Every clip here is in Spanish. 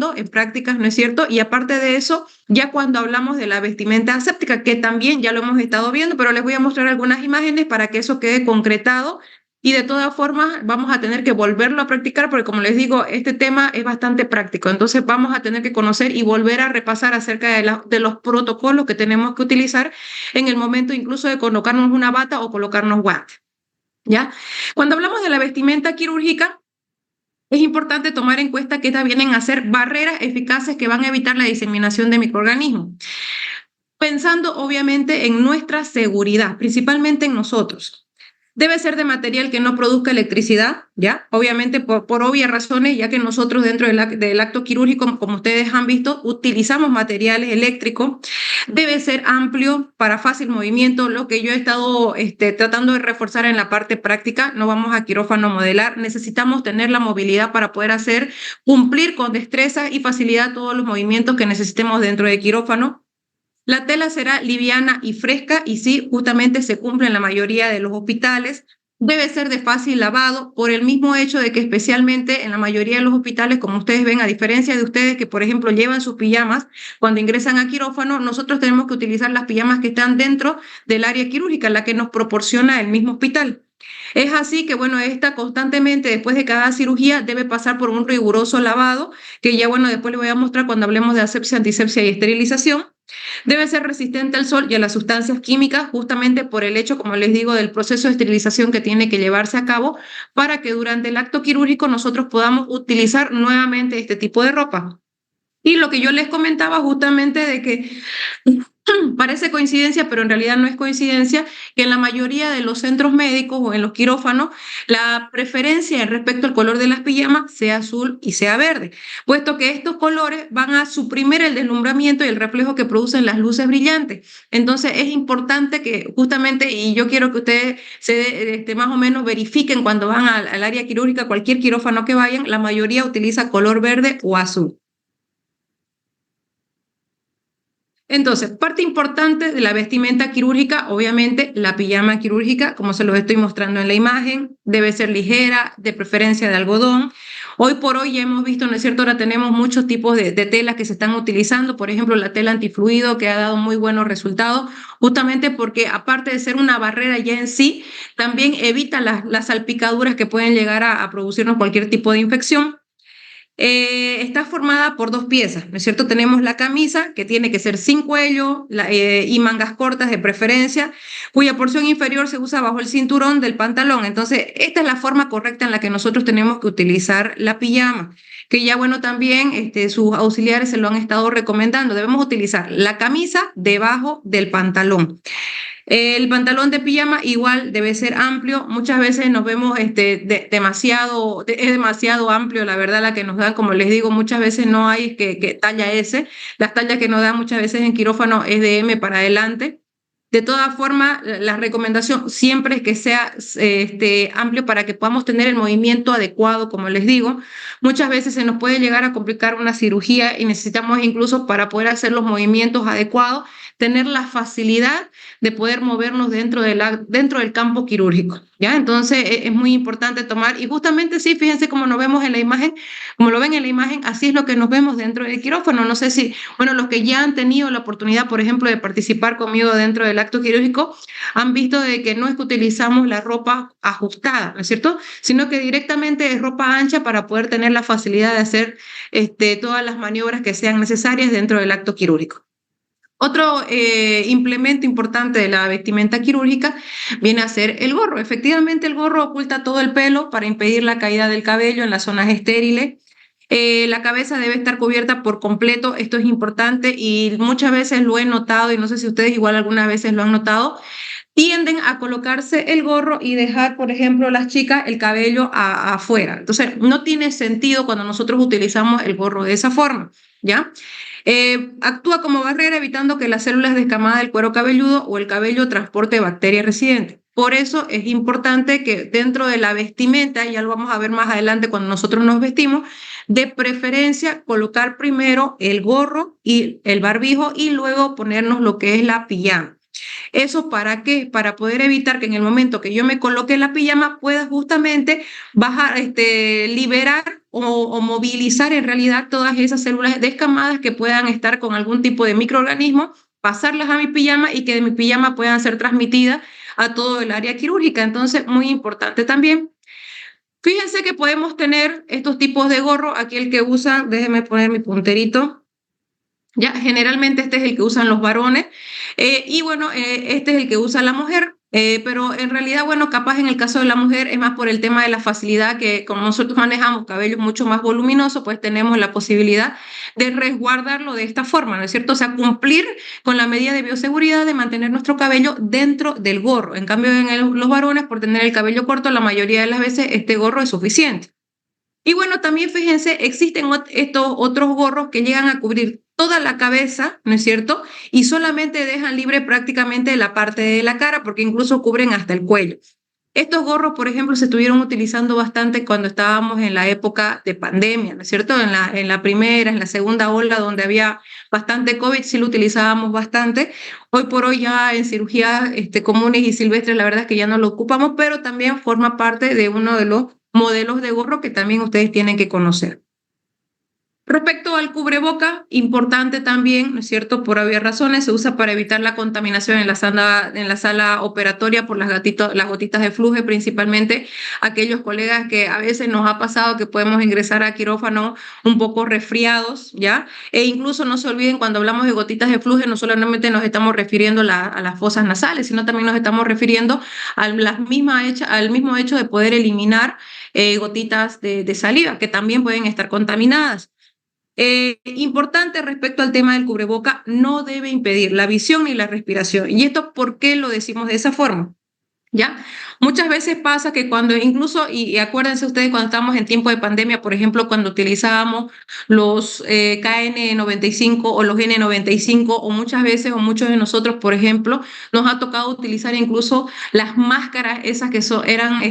viendo en prácticas, ¿no es cierto? Y aparte de eso, ya cuando hablamos de la vestimenta aséptica, que también ya lo hemos estado viendo, pero les voy a mostrar algunas imágenes para que eso quede concretado. Y de todas formas, vamos a tener que volverlo a practicar porque, como les digo, este tema es bastante práctico. Entonces, vamos a tener que conocer y volver a repasar acerca de los protocolos que tenemos que utilizar en el momento incluso de colocarnos una bata o colocarnos guantes. ¿Ya? Cuando hablamos de la vestimenta quirúrgica, es importante tomar en cuenta que estas vienen a ser barreras eficaces que van a evitar la diseminación de microorganismos, pensando obviamente en nuestra seguridad, principalmente en nosotros. Debe ser de material que no produzca electricidad, ¿ya? Obviamente por obvias razones, ya que nosotros dentro del acto quirúrgico, como ustedes han visto, utilizamos materiales eléctricos. Debe ser amplio para fácil movimiento, lo que yo he estado tratando de reforzar en la parte práctica. No vamos a quirófano modelar, necesitamos tener la movilidad para poder cumplir con destreza y facilidad todos los movimientos que necesitemos dentro de quirófano. La tela será liviana y fresca y sí, justamente se cumple en la mayoría de los hospitales. Debe ser de fácil lavado por el mismo hecho de que especialmente en la mayoría de los hospitales, como ustedes ven, a diferencia de ustedes que, por ejemplo, llevan sus pijamas cuando ingresan a quirófano, nosotros tenemos que utilizar las pijamas que están dentro del área quirúrgica, la que nos proporciona el mismo hospital. Es así que, bueno, esta constantemente, después de cada cirugía, debe pasar por un riguroso lavado, que ya, bueno, después les voy a mostrar cuando hablemos de asepsia, antisepsia y esterilización. Debe ser resistente al sol y a las sustancias químicas, justamente por el hecho, como les digo, del proceso de esterilización que tiene que llevarse a cabo para que durante el acto quirúrgico nosotros podamos utilizar nuevamente este tipo de ropa. Y lo que yo les comentaba justamente de que parece coincidencia, pero en realidad no es coincidencia, que en la mayoría de los centros médicos o en los quirófanos, la preferencia respecto al color de las pijamas sea azul y sea verde, puesto que estos colores van a suprimir el deslumbramiento y el reflejo que producen las luces brillantes. Entonces es importante que justamente, y yo quiero que ustedes más o menos verifiquen cuando van al área quirúrgica, cualquier quirófano que vayan, la mayoría utiliza color verde o azul. Entonces, parte importante de la vestimenta quirúrgica, obviamente la pijama quirúrgica, como se los estoy mostrando en la imagen, debe ser ligera, de preferencia de algodón. Hoy por hoy ya hemos visto, ¿no es cierto? Ahora tenemos muchos tipos de telas que se están utilizando, por ejemplo, la tela antifluido que ha dado muy buenos resultados, justamente porque aparte de ser una barrera ya en sí, también evita las salpicaduras que pueden llegar a producirnos cualquier tipo de infección. Está formada por dos piezas, ¿no es cierto? Tenemos la camisa, que tiene que ser sin cuello y mangas cortas de preferencia, cuya porción inferior se usa bajo el cinturón del pantalón. Entonces, esta es la forma correcta en la que nosotros tenemos que utilizar la pijama, que ya, bueno, también sus auxiliares se lo han estado recomendando. Debemos utilizar la camisa debajo del pantalón. El pantalón de pijama igual debe ser amplio. Muchas veces nos vemos es demasiado amplio, la verdad, la que nos dan, como les digo, muchas veces no hay que talla S. Las tallas que nos dan muchas veces en quirófano es de M para adelante. De todas formas, la recomendación siempre es que sea amplio para que podamos tener el movimiento adecuado, como les digo. Muchas veces se nos puede llegar a complicar una cirugía y necesitamos incluso para poder hacer los movimientos adecuados, tener la facilidad de poder movernos dentro del campo quirúrgico, ¿ya? Entonces es muy importante tomar, y justamente sí, fíjense cómo nos vemos en la imagen, como lo ven en la imagen, así es lo que nos vemos dentro del quirófano. No sé si, bueno, los que ya han tenido la oportunidad, por ejemplo, de participar conmigo dentro del acto quirúrgico, han visto de que no es que utilizamos la ropa ajustada, ¿no es cierto? Sino que directamente es ropa ancha para poder tener la facilidad de hacer todas las maniobras que sean necesarias dentro del acto quirúrgico. Otro implemento importante de la vestimenta quirúrgica viene a ser el gorro. Efectivamente, el gorro oculta todo el pelo para impedir la caída del cabello en las zonas estériles. La cabeza debe estar cubierta por completo, esto es importante y muchas veces lo he notado y no sé si ustedes igual algunas veces lo han notado, tienden a colocarse el gorro y dejar, por ejemplo, las chicas el cabello afuera. Entonces, no tiene sentido cuando nosotros utilizamos el gorro de esa forma, ¿ya? Actúa como barrera evitando que las células descamadas del cuero cabelludo o el cabello transporte bacterias residentes. Por eso es importante que dentro de la vestimenta, ya lo vamos a ver más adelante cuando nosotros nos vestimos, de preferencia colocar primero el gorro y el barbijo y luego ponernos lo que es la pijama. ¿Eso para qué? Para poder evitar que en el momento que yo me coloque la pijama pueda justamente bajar, liberar o movilizar en realidad todas esas células descamadas que puedan estar con algún tipo de microorganismo, pasarlas a mi pijama y que de mi pijama puedan ser transmitidas a todo el área quirúrgica. Entonces, muy importante también. Fíjense que podemos tener estos tipos de gorro. Aquí el que usa, déjenme poner mi punterito. Ya, generalmente este es el que usan los varones y bueno, este es el que usa la mujer, pero en realidad, bueno, capaz en el caso de la mujer es más por el tema de la facilidad que como nosotros manejamos cabellos mucho más voluminosos, pues tenemos la posibilidad de resguardarlo de esta forma, ¿no es cierto? O sea, cumplir con la medida de bioseguridad de mantener nuestro cabello dentro del gorro. En cambio, los varones, por tener el cabello corto, la mayoría de las veces este gorro es suficiente. Y bueno, también fíjense, existen estos otros gorros que llegan a cubrir toda la cabeza, ¿no es cierto? Y solamente dejan libre prácticamente la parte de la cara, porque incluso cubren hasta el cuello. Estos gorros, por ejemplo, se estuvieron utilizando bastante cuando estábamos en la época de pandemia, ¿no es cierto? En la primera, en la segunda ola, donde había bastante COVID, sí lo utilizábamos bastante. Hoy por hoy ya en cirugías comunes y silvestres, la verdad es que ya no lo ocupamos, pero también forma parte de uno de los modelos de gorro que también ustedes tienen que conocer. Respecto al cubreboca, importante también, ¿no es cierto? Por obvias razones, se usa para evitar la contaminación en la sala operatoria por las gotitas de flujo, principalmente aquellos colegas que a veces nos ha pasado que podemos ingresar a quirófano un poco resfriados, ¿ya? E incluso no se olviden, cuando hablamos de gotitas de flujo, no solamente nos estamos refiriendo a las fosas nasales, sino también nos estamos refiriendo al mismo hecho de poder eliminar gotitas de saliva, que también pueden estar contaminadas. Importante respecto al tema del cubreboca, no debe impedir la visión ni la respiración. ¿Y esto por qué lo decimos de esa forma? ¿Ya? Muchas veces pasa que cuando incluso, y acuérdense ustedes cuando estábamos en tiempo de pandemia, por ejemplo, cuando utilizábamos los KN95 o los N95, o muchas veces, o muchos de nosotros, por ejemplo, nos ha tocado utilizar incluso las máscaras, esas que eran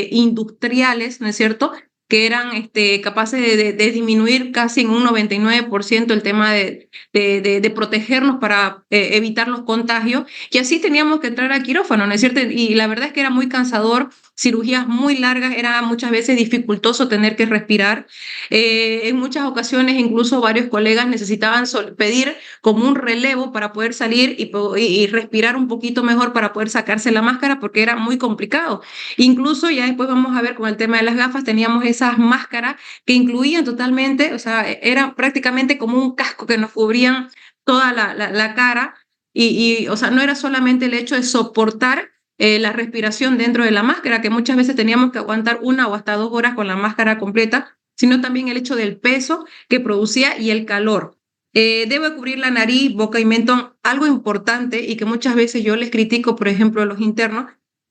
industriales, ¿no es cierto? Que eran capaces de disminuir casi en un 99% el tema de protegernos para evitar los contagios, y así teníamos que entrar a quirófano, ¿no es cierto? Y la verdad es que era muy cansador, cirugías muy largas, era muchas veces dificultoso tener que respirar. En muchas ocasiones incluso varios colegas necesitaban pedir como un relevo para poder salir y respirar un poquito mejor para poder sacarse la máscara porque era muy complicado. Incluso ya después vamos a ver con el tema de las gafas, teníamos esas máscaras que incluían totalmente, o sea, era prácticamente como un casco que nos cubrían toda la cara o sea, no era solamente el hecho de soportar la respiración dentro de la máscara, que muchas veces teníamos que aguantar 1 o hasta 2 horas con la máscara completa, sino también el hecho del peso que producía y el calor. Debe cubrir la nariz, boca y mentón. Algo importante y que muchas veces yo les critico, por ejemplo, a los internos,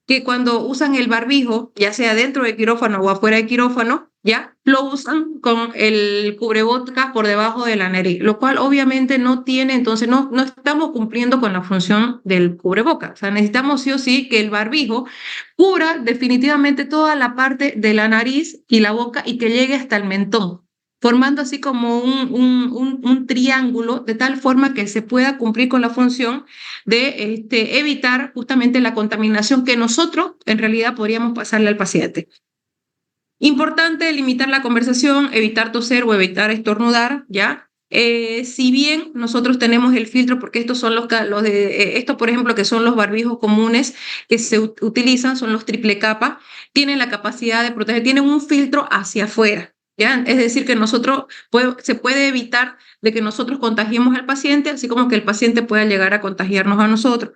que cuando usan el barbijo, ya sea dentro del quirófano o afuera del quirófano, ya lo usan con el cubrebocas por debajo de la nariz, lo cual obviamente no tiene, entonces no estamos cumpliendo con la función del cubrebocas. O sea, necesitamos sí o sí que el barbijo cubra definitivamente toda la parte de la nariz y la boca y que llegue hasta el mentón, formando así como un triángulo, de tal forma que se pueda cumplir con la función de evitar justamente la contaminación que nosotros en realidad podríamos pasarle al paciente. Importante limitar la conversación, evitar toser o evitar estornudar, ¿ya? Si bien nosotros tenemos el filtro, porque estos son estos, por ejemplo, que son los barbijos comunes que se utilizan, son los triple capa, tienen la capacidad de proteger, tienen un filtro hacia afuera, ¿ya? Es decir, que se puede evitar de que nosotros contagiemos al paciente, así como que el paciente pueda llegar a contagiarnos a nosotros.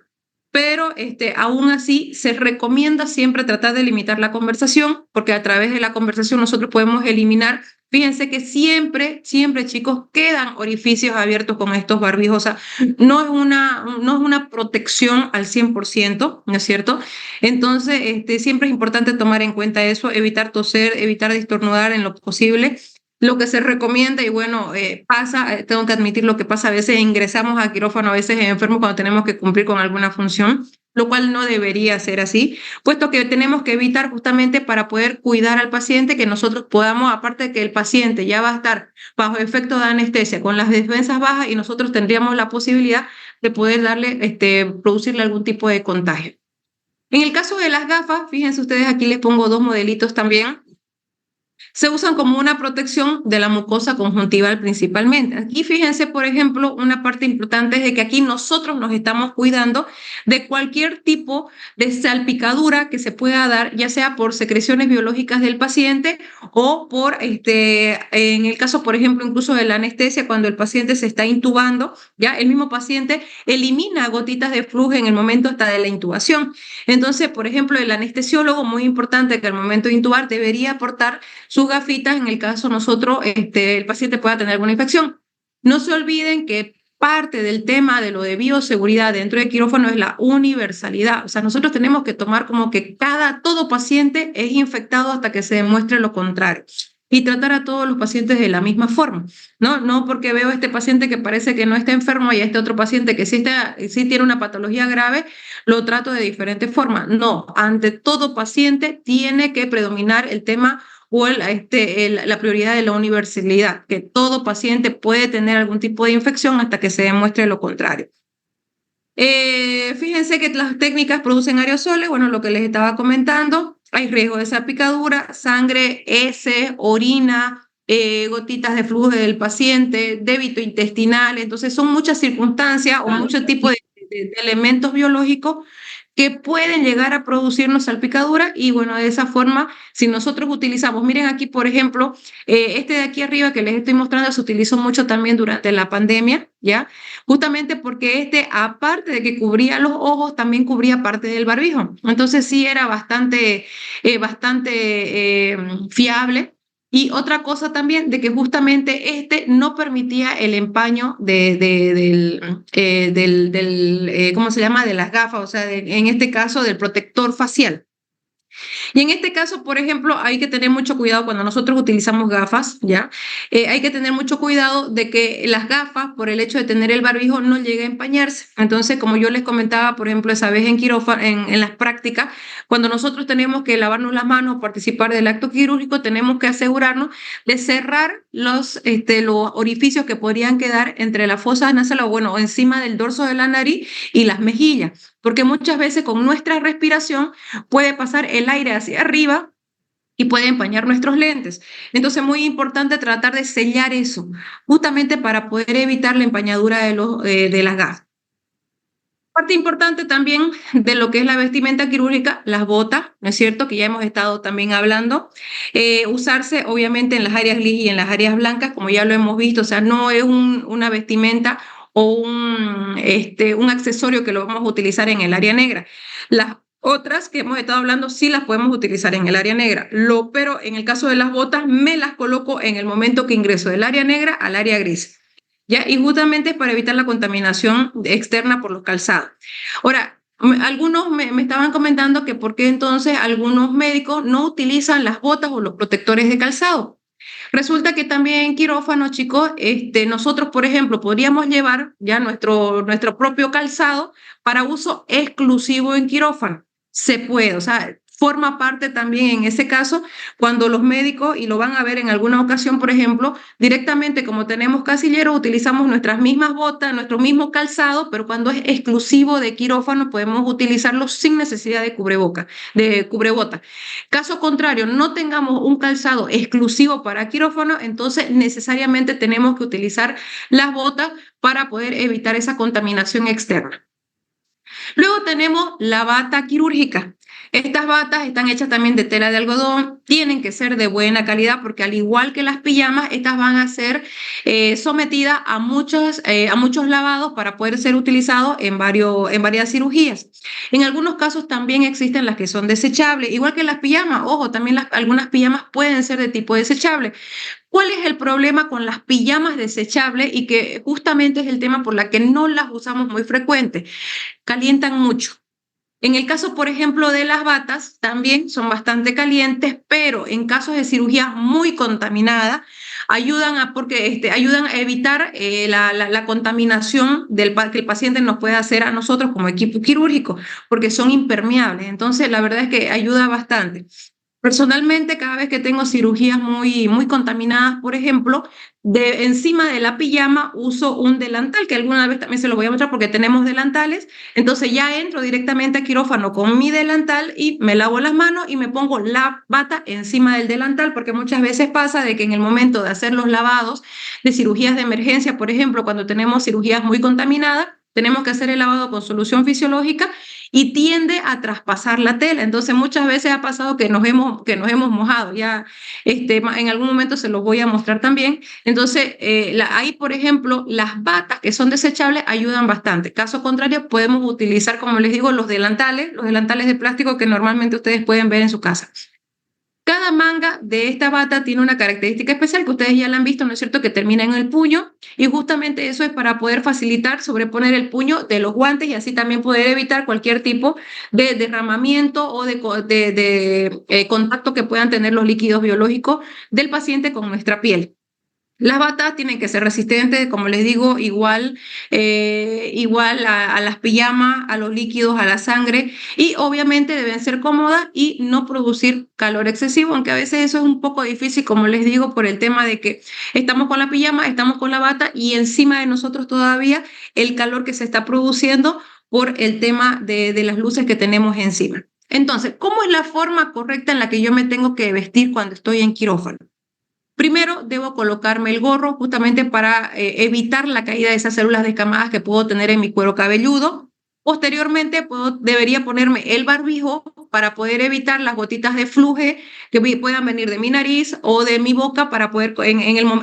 Pero aún así se recomienda siempre tratar de limitar la conversación, porque a través de la conversación nosotros podemos eliminar, fíjense que siempre, siempre chicos, quedan orificios abiertos con estos barbijos, o sea, no es una protección al 100%, ¿no es cierto? Entonces, siempre es importante tomar en cuenta eso, evitar toser, evitar estornudar en lo posible. Lo que se recomienda, y bueno, pasa, tengo que admitir lo que pasa, a veces ingresamos a quirófano, a veces enfermos cuando tenemos que cumplir con alguna función, lo cual no debería ser así, puesto que tenemos que evitar justamente para poder cuidar al paciente que nosotros podamos, aparte de que el paciente ya va a estar bajo efecto de anestesia con las defensas bajas y nosotros tendríamos la posibilidad de poder darle, producirle algún tipo de contagio. En el caso de las gafas, fíjense ustedes, aquí les pongo dos modelitos también. Se usan como una protección de la mucosa conjuntival principalmente. Aquí fíjense, por ejemplo, una parte importante es de que aquí nosotros nos estamos cuidando de cualquier tipo de salpicadura que se pueda dar, ya sea por secreciones biológicas del paciente o por, en el caso, por ejemplo, incluso de la anestesia, cuando el paciente se está intubando, ya el mismo paciente elimina gotitas de flujo en el momento hasta de la intubación. Entonces, por ejemplo, el anestesiólogo, muy importante que al momento de intubar debería aportar sus gafitas en el caso nosotros, el paciente pueda tener alguna infección. No se olviden que parte del tema de lo de bioseguridad dentro del quirófano es la universalidad. O sea, nosotros tenemos que tomar como que todo paciente es infectado hasta que se demuestre lo contrario. Y tratar a todos los pacientes de la misma forma, ¿no? No porque veo a este paciente que parece que no está enfermo y a este otro paciente que sí tiene una patología grave, lo trato de diferente forma. No, ante todo paciente tiene que predominar el tema o la prioridad de la universalidad, que todo paciente puede tener algún tipo de infección hasta que se demuestre lo contrario. Fíjense que las técnicas producen aerosoles, bueno, lo que les estaba comentando, hay riesgo de salpicadura, sangre, heces, orina, gotitas de flujo del paciente, débito intestinal, entonces son muchas circunstancias o muchos tipos de elementos biológicos que pueden llegar a producirnos salpicadura y bueno, de esa forma, si nosotros utilizamos, miren aquí, por ejemplo, este de aquí arriba que les estoy mostrando se utilizó mucho también durante la pandemia, ¿ya? Justamente porque aparte de que cubría los ojos, también cubría parte del barbijo. Entonces sí era bastante fiable. Y otra cosa también, de que justamente no permitía el empaño ¿cómo se llama? De las gafas, o sea, en este caso del protector facial. Y en este caso, por ejemplo, hay que tener mucho cuidado cuando nosotros utilizamos gafas, ¿ya? Hay que tener mucho cuidado de que las gafas, por el hecho de tener el barbijo, no llegue a empañarse. Entonces, como yo les comentaba, por ejemplo, esa vez en quirófano, en las prácticas, cuando nosotros tenemos que lavarnos las manos, participar del acto quirúrgico, tenemos que asegurarnos de cerrar los orificios que podrían quedar entre las fosas nasales, o bueno, encima del dorso de la nariz y las mejillas, porque muchas veces con nuestra respiración puede pasar el aire hacia arriba y puede empañar nuestros lentes. Entonces, muy importante tratar de sellar eso, justamente para poder evitar la empañadura de las gafas. Parte importante también de lo que es la vestimenta quirúrgica, las botas, ¿no es cierto? Que ya hemos estado también hablando. Usarse obviamente en las áreas grises y en las áreas blancas, como ya lo hemos visto, o sea, no es una vestimenta o un accesorio que lo vamos a utilizar en el área negra. Las otras que hemos estado hablando sí las podemos utilizar en el área negra, pero en el caso de las botas me las coloco en el momento que ingreso del área negra al área gris. ¿Ya? Y justamente es para evitar la contaminación externa por los calzados. Ahora, algunos me estaban comentando que por qué entonces algunos médicos no utilizan las botas o los protectores de calzado. Resulta que también en quirófano, chicos, nosotros, por ejemplo, podríamos llevar ya nuestro propio calzado para uso exclusivo en quirófano. Se puede, o sea, forma parte también en ese caso cuando los médicos, y lo van a ver en alguna ocasión, por ejemplo, directamente como tenemos casilleros, utilizamos nuestras mismas botas, nuestro mismo calzado, pero cuando es exclusivo de quirófano podemos utilizarlo sin necesidad de cubrebota. Caso contrario, no tengamos un calzado exclusivo para quirófano, entonces necesariamente tenemos que utilizar las botas para poder evitar esa contaminación externa. Luego tenemos la bata quirúrgica. Estas batas están hechas también de tela de algodón, tienen que ser de buena calidad porque al igual que las pijamas, estas van a ser sometidas a muchos lavados para poder ser utilizados en varias cirugías. En algunos casos también existen las que son desechables, igual que las pijamas. Ojo, también algunas pijamas pueden ser de tipo desechable. ¿Cuál es el problema con las pijamas desechables y que justamente es el tema por la que no las usamos muy frecuente? Calientan mucho. En el caso, por ejemplo, de las batas, también son bastante calientes, pero en casos de cirugía muy contaminada, ayudan a evitar la contaminación que el paciente nos puede hacer a nosotros como equipo quirúrgico, porque son impermeables. Entonces, la verdad es que ayuda bastante. Personalmente, cada vez que tengo cirugías muy contaminadas, por ejemplo, encima de la pijama uso un delantal, que alguna vez también se lo voy a mostrar porque tenemos delantales. Entonces ya entro directamente a quirófano con mi delantal y me lavo las manos y me pongo la bata encima del delantal, porque muchas veces pasa de que en el momento de hacer los lavados de cirugías de emergencia, por ejemplo, cuando tenemos cirugías muy contaminadas, tenemos que hacer el lavado con solución fisiológica y tiende a traspasar la tela. Entonces muchas veces ha pasado que nos hemos mojado. Ya en algún momento se los voy a mostrar también. Entonces ahí, por ejemplo, las batas que son desechables ayudan bastante. Caso contrario, podemos utilizar, como les digo, los delantales de plástico que normalmente ustedes pueden ver en su casa. Cada manga de esta bata tiene una característica especial que ustedes ya la han visto, ¿no es cierto?, que termina en el puño, y justamente eso es para poder facilitar sobreponer el puño de los guantes y así también poder evitar cualquier tipo de derramamiento o de contacto que puedan tener los líquidos biológicos del paciente con nuestra piel. Las batas tienen que ser resistentes, como les digo, igual a las pijamas, a los líquidos, a la sangre, y obviamente deben ser cómodas y no producir calor excesivo, aunque a veces eso es un poco difícil, como les digo, por el tema de que estamos con la pijama, estamos con la bata y encima de nosotros todavía el calor que se está produciendo por el tema de las luces que tenemos encima. Entonces, ¿cómo es la forma correcta en la que yo me tengo que vestir cuando estoy en quirófano? Primero, debo colocarme el gorro justamente para evitar la caída de esas células descamadas que puedo tener en mi cuero cabelludo. Posteriormente, debería ponerme el barbijo para poder evitar las gotitas de fluje que puedan venir de mi nariz o de mi boca para poder,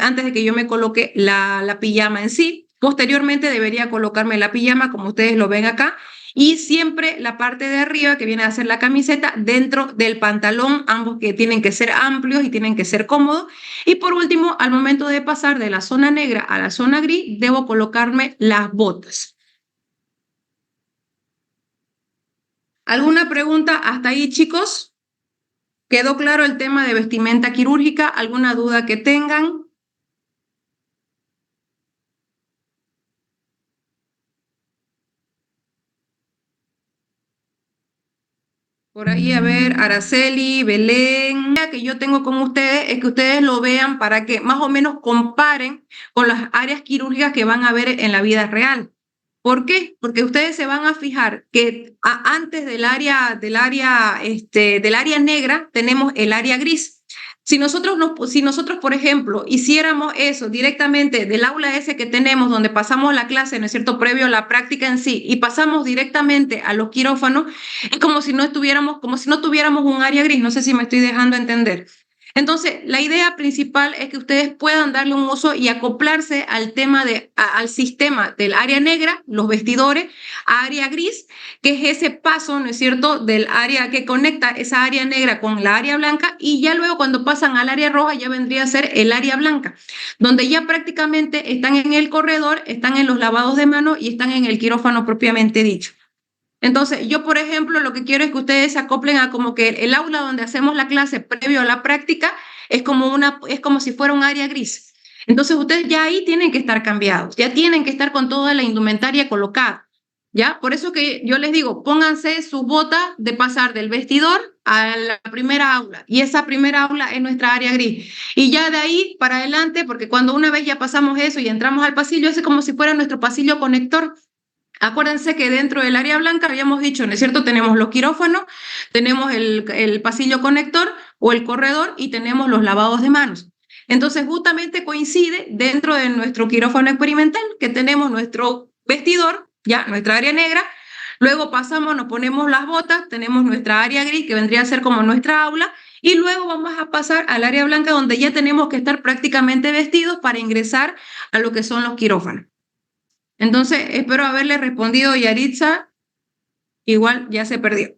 antes de que yo me coloque la pijama en sí. Posteriormente, debería colocarme la pijama, como ustedes lo ven acá, y siempre la parte de arriba, que viene a ser la camiseta, dentro del pantalón, ambos que tienen que ser amplios y tienen que ser cómodos. Y por último, al momento de pasar de la zona negra a la zona gris, debo colocarme las botas. ¿Alguna pregunta hasta ahí, chicos? ¿Quedó claro el tema de vestimenta quirúrgica? ¿Alguna duda que tengan? Por ahí, a ver, Araceli, Belén, la que yo tengo con ustedes es que ustedes lo vean para que más o menos comparen con las áreas quirúrgicas que van a ver en la vida real. ¿Por qué? Porque ustedes se van a fijar que antes del área negra tenemos el área gris. Si nosotros, por ejemplo, hiciéramos eso directamente del aula ese que tenemos, donde pasamos la clase, ¿no es cierto?, previo a la práctica en sí, y pasamos directamente a los quirófanos, es como si no tuviéramos un área gris. No sé si me estoy dejando entender. Entonces, la idea principal es que ustedes puedan darle un uso y acoplarse al al sistema del área negra, los vestidores, a área gris, que es ese paso, ¿no es cierto?, del área que conecta esa área negra con la área blanca, y ya luego cuando pasan al área roja ya vendría a ser el área blanca, donde ya prácticamente están en el corredor, están en los lavados de mano y están en el quirófano propiamente dicho. Entonces, yo, por ejemplo, lo que quiero es que ustedes se acoplen a como que el aula donde hacemos la clase previo a la práctica es como si fuera un área gris. Entonces, ustedes ya ahí tienen que estar cambiados, ya tienen que estar con toda la indumentaria colocada, ¿ya? Por eso que yo les digo, pónganse sus botas de pasar del vestidor a la primera aula, y esa primera aula es nuestra área gris. Y ya de ahí para adelante, porque cuando una vez ya pasamos eso y entramos al pasillo, es como si fuera nuestro pasillo conector. Acuérdense que dentro del área blanca habíamos dicho, ¿no es cierto? Tenemos los quirófanos, tenemos el pasillo conector o el corredor y tenemos los lavados de manos. Entonces, justamente coincide dentro de nuestro quirófano experimental que tenemos nuestro vestidor, ya nuestra área negra, luego pasamos, nos ponemos las botas, tenemos nuestra área gris que vendría a ser como nuestra aula, y luego vamos a pasar al área blanca donde ya tenemos que estar prácticamente vestidos para ingresar a lo que son los quirófanos. Entonces, espero haberle respondido, Yaritza. Igual ya se perdió.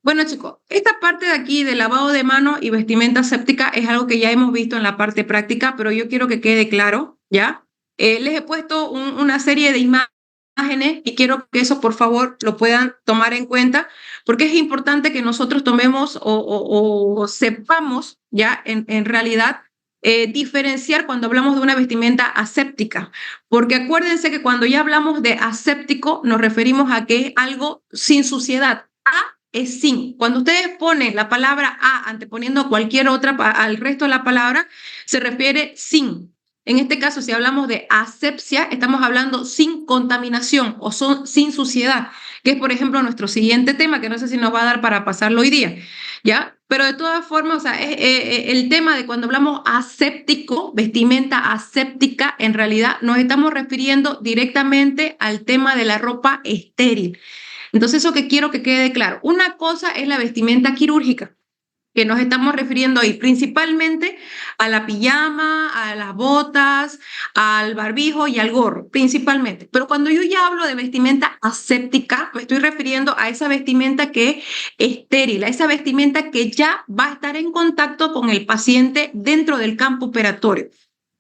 Bueno, chicos, esta parte de aquí de lavado de manos y vestimenta séptica es algo que ya hemos visto en la parte práctica, pero yo quiero que quede claro, ¿ya? Les he puesto una serie de imágenes y quiero que eso, por favor, lo puedan tomar en cuenta, porque es importante que nosotros tomemos o sepamos, ya, en realidad, diferenciar cuando hablamos de una vestimenta aséptica, porque acuérdense que cuando ya hablamos de aséptico nos referimos a que es algo sin suciedad. A es sin. Cuando ustedes ponen la palabra a anteponiendo cualquier otra al resto de la palabra, se refiere sin. En este caso, si hablamos de asepsia, estamos hablando sin contaminación o sin suciedad, que es, por ejemplo, nuestro siguiente tema, que no sé si nos va a dar para pasarlo hoy día, ¿ya? Pero de todas formas, o sea, el tema de cuando hablamos aséptico, vestimenta aséptica, en realidad nos estamos refiriendo directamente al tema de la ropa estéril. Entonces, eso que quiero que quede claro. Una cosa es la vestimenta quirúrgica, que nos estamos refiriendo ahí principalmente a la pijama, a las botas, al barbijo y al gorro, principalmente. Pero cuando yo ya hablo de vestimenta aséptica, me estoy refiriendo a esa vestimenta que es estéril, a esa vestimenta que ya va a estar en contacto con el paciente dentro del campo operatorio.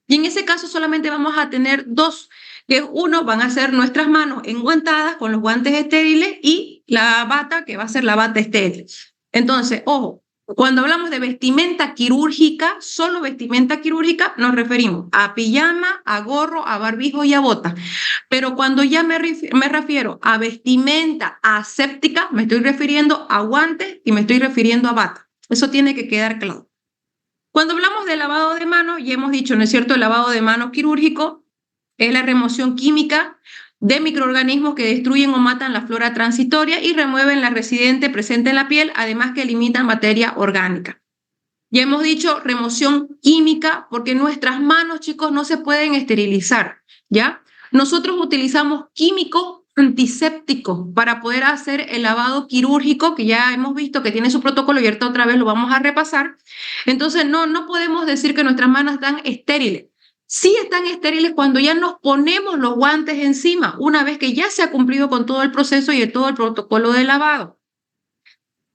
Y en ese caso solamente vamos a tener dos, que uno van a ser nuestras manos enguantadas con los guantes estériles y la bata, que va a ser la bata estéril. Entonces, ojo, cuando hablamos de vestimenta quirúrgica, solo vestimenta quirúrgica, nos referimos a pijama, a gorro, a barbijo y a bota. Pero cuando ya me refiero a vestimenta aséptica, me estoy refiriendo a guantes y me estoy refiriendo a bata. Eso tiene que quedar claro. Cuando hablamos de lavado de manos, ya hemos dicho, ¿no es cierto? El lavado de manos quirúrgico es la remoción química de microorganismos que destruyen o matan la flora transitoria y remueven la residente presente en la piel, además que limitan materia orgánica. Ya hemos dicho remoción química porque nuestras manos, chicos, no se pueden esterilizar, ¿ya? Nosotros utilizamos químicos antisépticos para poder hacer el lavado quirúrgico, que ya hemos visto que tiene su protocolo y ahorita otra vez lo vamos a repasar. Entonces, no podemos decir que nuestras manos están estériles. Sí están estériles cuando ya nos ponemos los guantes encima, una vez que ya se ha cumplido con todo el proceso y todo el protocolo de lavado.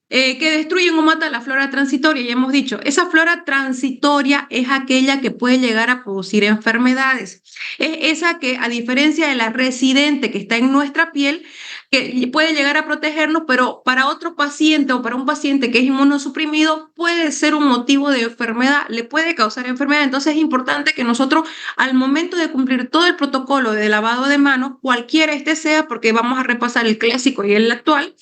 Que destruyen o matan la flora transitoria, ya hemos dicho, esa flora transitoria es aquella que puede llegar a producir enfermedades. Es esa que, a diferencia de la residente que está en nuestra piel, que puede llegar a protegernos, pero para otro paciente o para un paciente que es inmunosuprimido puede ser un motivo de enfermedad, le puede causar enfermedad. Entonces es importante que nosotros, al momento de cumplir todo el protocolo de lavado de manos, cualquiera este sea, porque vamos a repasar el clásico y el actual,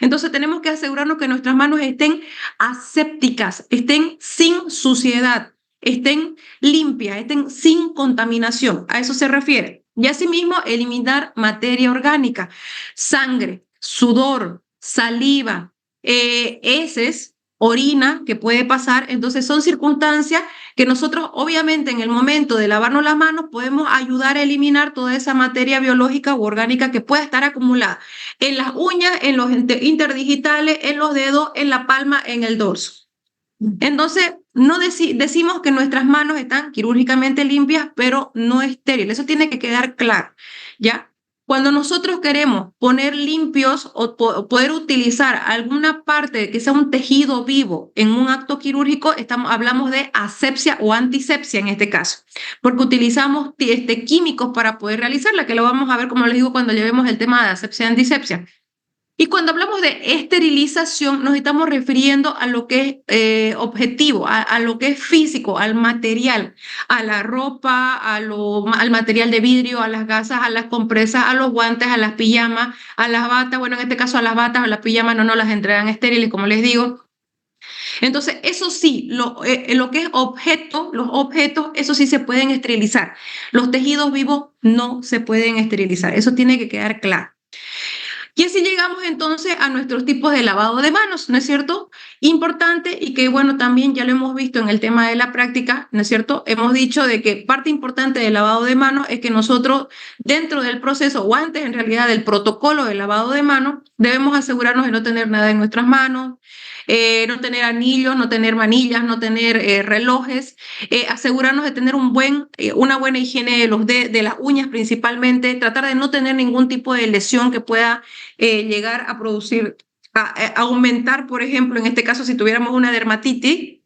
entonces tenemos que asegurarnos que nuestras manos estén asépticas, estén sin suciedad, estén limpias, estén sin contaminación. A eso se refiere. Y asimismo, eliminar materia orgánica, sangre, sudor, saliva, heces, orina que puede pasar. Entonces son circunstancias que nosotros obviamente en el momento de lavarnos las manos podemos ayudar a eliminar toda esa materia biológica u orgánica que pueda estar acumulada en las uñas, en los interdigitales, en los dedos, en la palma, en el dorso. Entonces, no decimos que nuestras manos están quirúrgicamente limpias, pero no estériles. Eso tiene que quedar claro, ¿ya? Cuando nosotros queremos poner limpios o poder utilizar alguna parte que sea un tejido vivo en un acto quirúrgico, hablamos de asepsia o antisepsia en este caso, porque utilizamos químicos para poder realizarla, que lo vamos a ver, como les digo, cuando llevemos el tema de asepsia y antisepsia. Y cuando hablamos de esterilización, nos estamos refiriendo a lo que es objetivo, a lo que es físico, al material, a la ropa, al material de vidrio, a las gasas, a las compresas, a los guantes, a las pijamas, a las batas. Bueno, en este caso a las batas, a las pijamas no nos las entregan estériles, como les digo. Entonces, eso sí, lo que es objeto, los objetos, eso sí se pueden esterilizar. Los tejidos vivos no se pueden esterilizar. Eso tiene que quedar claro. Y así llegamos entonces a nuestros tipos de lavado de manos, ¿no es cierto? Importante y que, bueno, también ya lo hemos visto en el tema de la práctica, ¿no es cierto? Hemos dicho de que parte importante del lavado de manos es que nosotros, dentro del proceso o antes en realidad del protocolo de lavado de manos, debemos asegurarnos de no tener nada en nuestras manos, no tener anillos, no tener manillas, no tener relojes, asegurarnos de tener una buena higiene de las uñas principalmente, tratar de no tener ningún tipo de lesión que pueda llegar a producir, aumentar, por ejemplo, en este caso, si tuviéramos una dermatitis,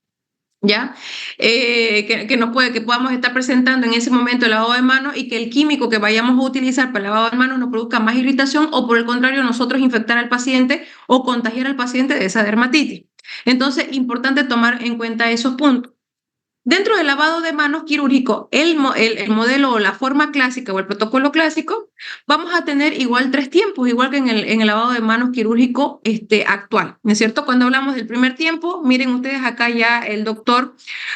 ¿ya? Que podamos estar presentando en ese momento el lavado de manos y que el químico que vayamos a utilizar para el lavado de manos nos produzca más irritación o por el contrario nosotros infectar al paciente o contagiar al paciente de esa dermatitis. Entonces, importante tomar en cuenta esos puntos. Dentro del lavado de manos quirúrgico, el modelo o la forma clásica o el protocolo clásico, vamos a tener igual 3 tiempos, igual que en el lavado de manos quirúrgico actual, ¿no es cierto? Cuando hablamos del primer tiempo, miren ustedes acá ya el doctor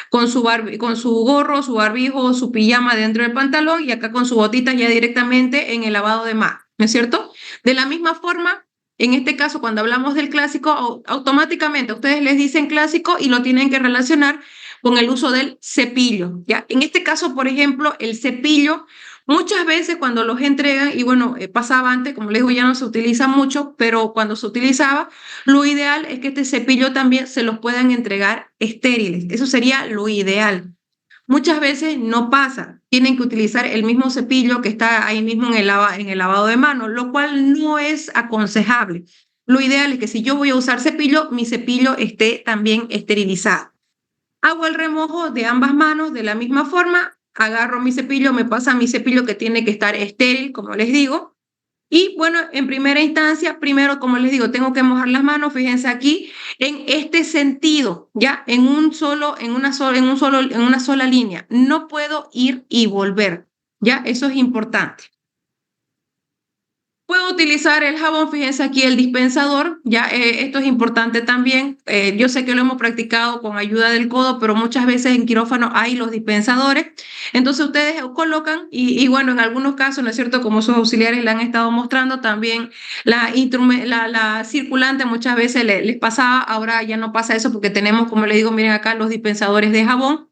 con su gorro, su barbijo, su pijama dentro del pantalón y acá con su botita ya directamente en el lavado de manos, ¿no es cierto? De la misma forma, en este caso, cuando hablamos del clásico, automáticamente ustedes les dicen clásico y lo tienen que relacionar con el uso del cepillo, ¿ya? En este caso, por ejemplo, el cepillo, muchas veces cuando los entregan, y bueno, pasaba antes, como les digo, ya no se utiliza mucho, pero cuando se utilizaba, lo ideal es que este cepillo también se los puedan entregar estériles. Eso sería lo ideal. Muchas veces no pasa, tienen que utilizar el mismo cepillo que está ahí mismo en el lavado de manos, lo cual no es aconsejable. Lo ideal es que si yo voy a usar cepillo, mi cepillo esté también esterilizado. Hago el remojo de ambas manos de la misma forma, agarro mi cepillo, me pasa mi cepillo que tiene que estar estéril, como les digo. Y bueno, en primera instancia, primero, como les digo, tengo que mojar las manos, fíjense aquí, en este sentido, ya, en una sola línea. No puedo ir y volver, ya, eso es importante. Puedo utilizar el jabón, fíjense aquí el dispensador, ya esto es importante también. Yo sé que lo hemos practicado con ayuda del codo, pero muchas veces en quirófano hay los dispensadores. Entonces ustedes colocan y bueno, en algunos casos, ¿no es cierto? Como sus auxiliares le han estado mostrando, también la circulante muchas veces les pasaba, ahora ya no pasa eso porque tenemos, como les digo, miren acá los dispensadores de jabón.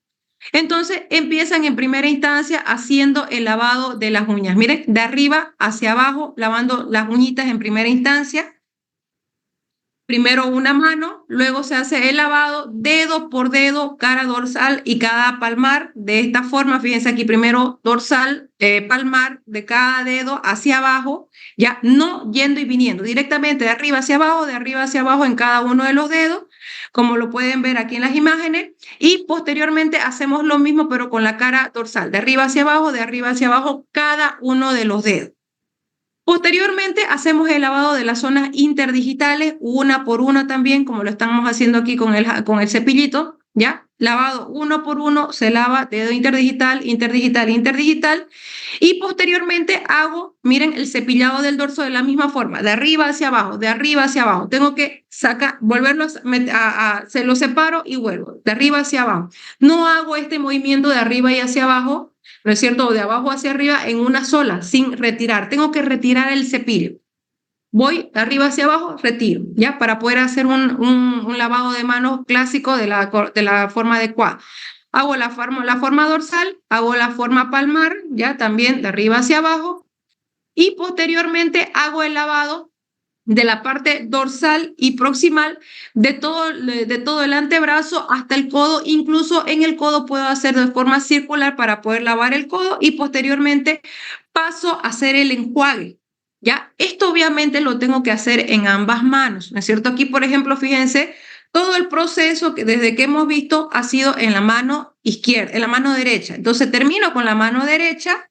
Entonces empiezan en primera instancia haciendo el lavado de las uñas. Miren, de arriba hacia abajo, lavando las uñitas en primera instancia. Primero una mano, luego se hace el lavado dedo por dedo, cara dorsal y cada palmar. De esta forma, fíjense aquí, primero dorsal, palmar de cada dedo hacia abajo, ya no yendo y viniendo, directamente de arriba hacia abajo en cada uno de los dedos, como lo pueden ver aquí en las imágenes. Y posteriormente hacemos lo mismo, pero con la cara dorsal, de arriba hacia abajo, cada uno de los dedos. Posteriormente hacemos el lavado de las zonas interdigitales, una por una también, como lo estamos haciendo aquí con el cepillito, ¿ya? Lavado uno por uno, se lava dedo interdigital, interdigital, interdigital. Y posteriormente hago, miren, el cepillado del dorso de la misma forma, de arriba hacia abajo, de arriba hacia abajo. Tengo que sacar, volverlo se lo separo y vuelvo, de arriba hacia abajo. No hago este movimiento de arriba y hacia abajo, ¿no es cierto? De abajo hacia arriba en una sola, sin retirar. Tengo que retirar el cepillo. Voy de arriba hacia abajo, retiro, ¿ya? Para poder hacer un lavado de manos clásico de la forma adecuada. Hago la forma dorsal, hago la forma palmar, ¿ya? También de arriba hacia abajo. Y posteriormente hago el lavado de la parte dorsal y proximal de todo el antebrazo hasta el codo. Incluso en el codo puedo hacer de forma circular para poder lavar el codo y posteriormente paso a hacer el enjuague. ¿Ya? Esto obviamente lo tengo que hacer en ambas manos, ¿no es cierto? Aquí, por ejemplo, fíjense, todo el proceso que desde que hemos visto ha sido en la mano izquierda, en la mano derecha. Entonces termino con la mano derecha.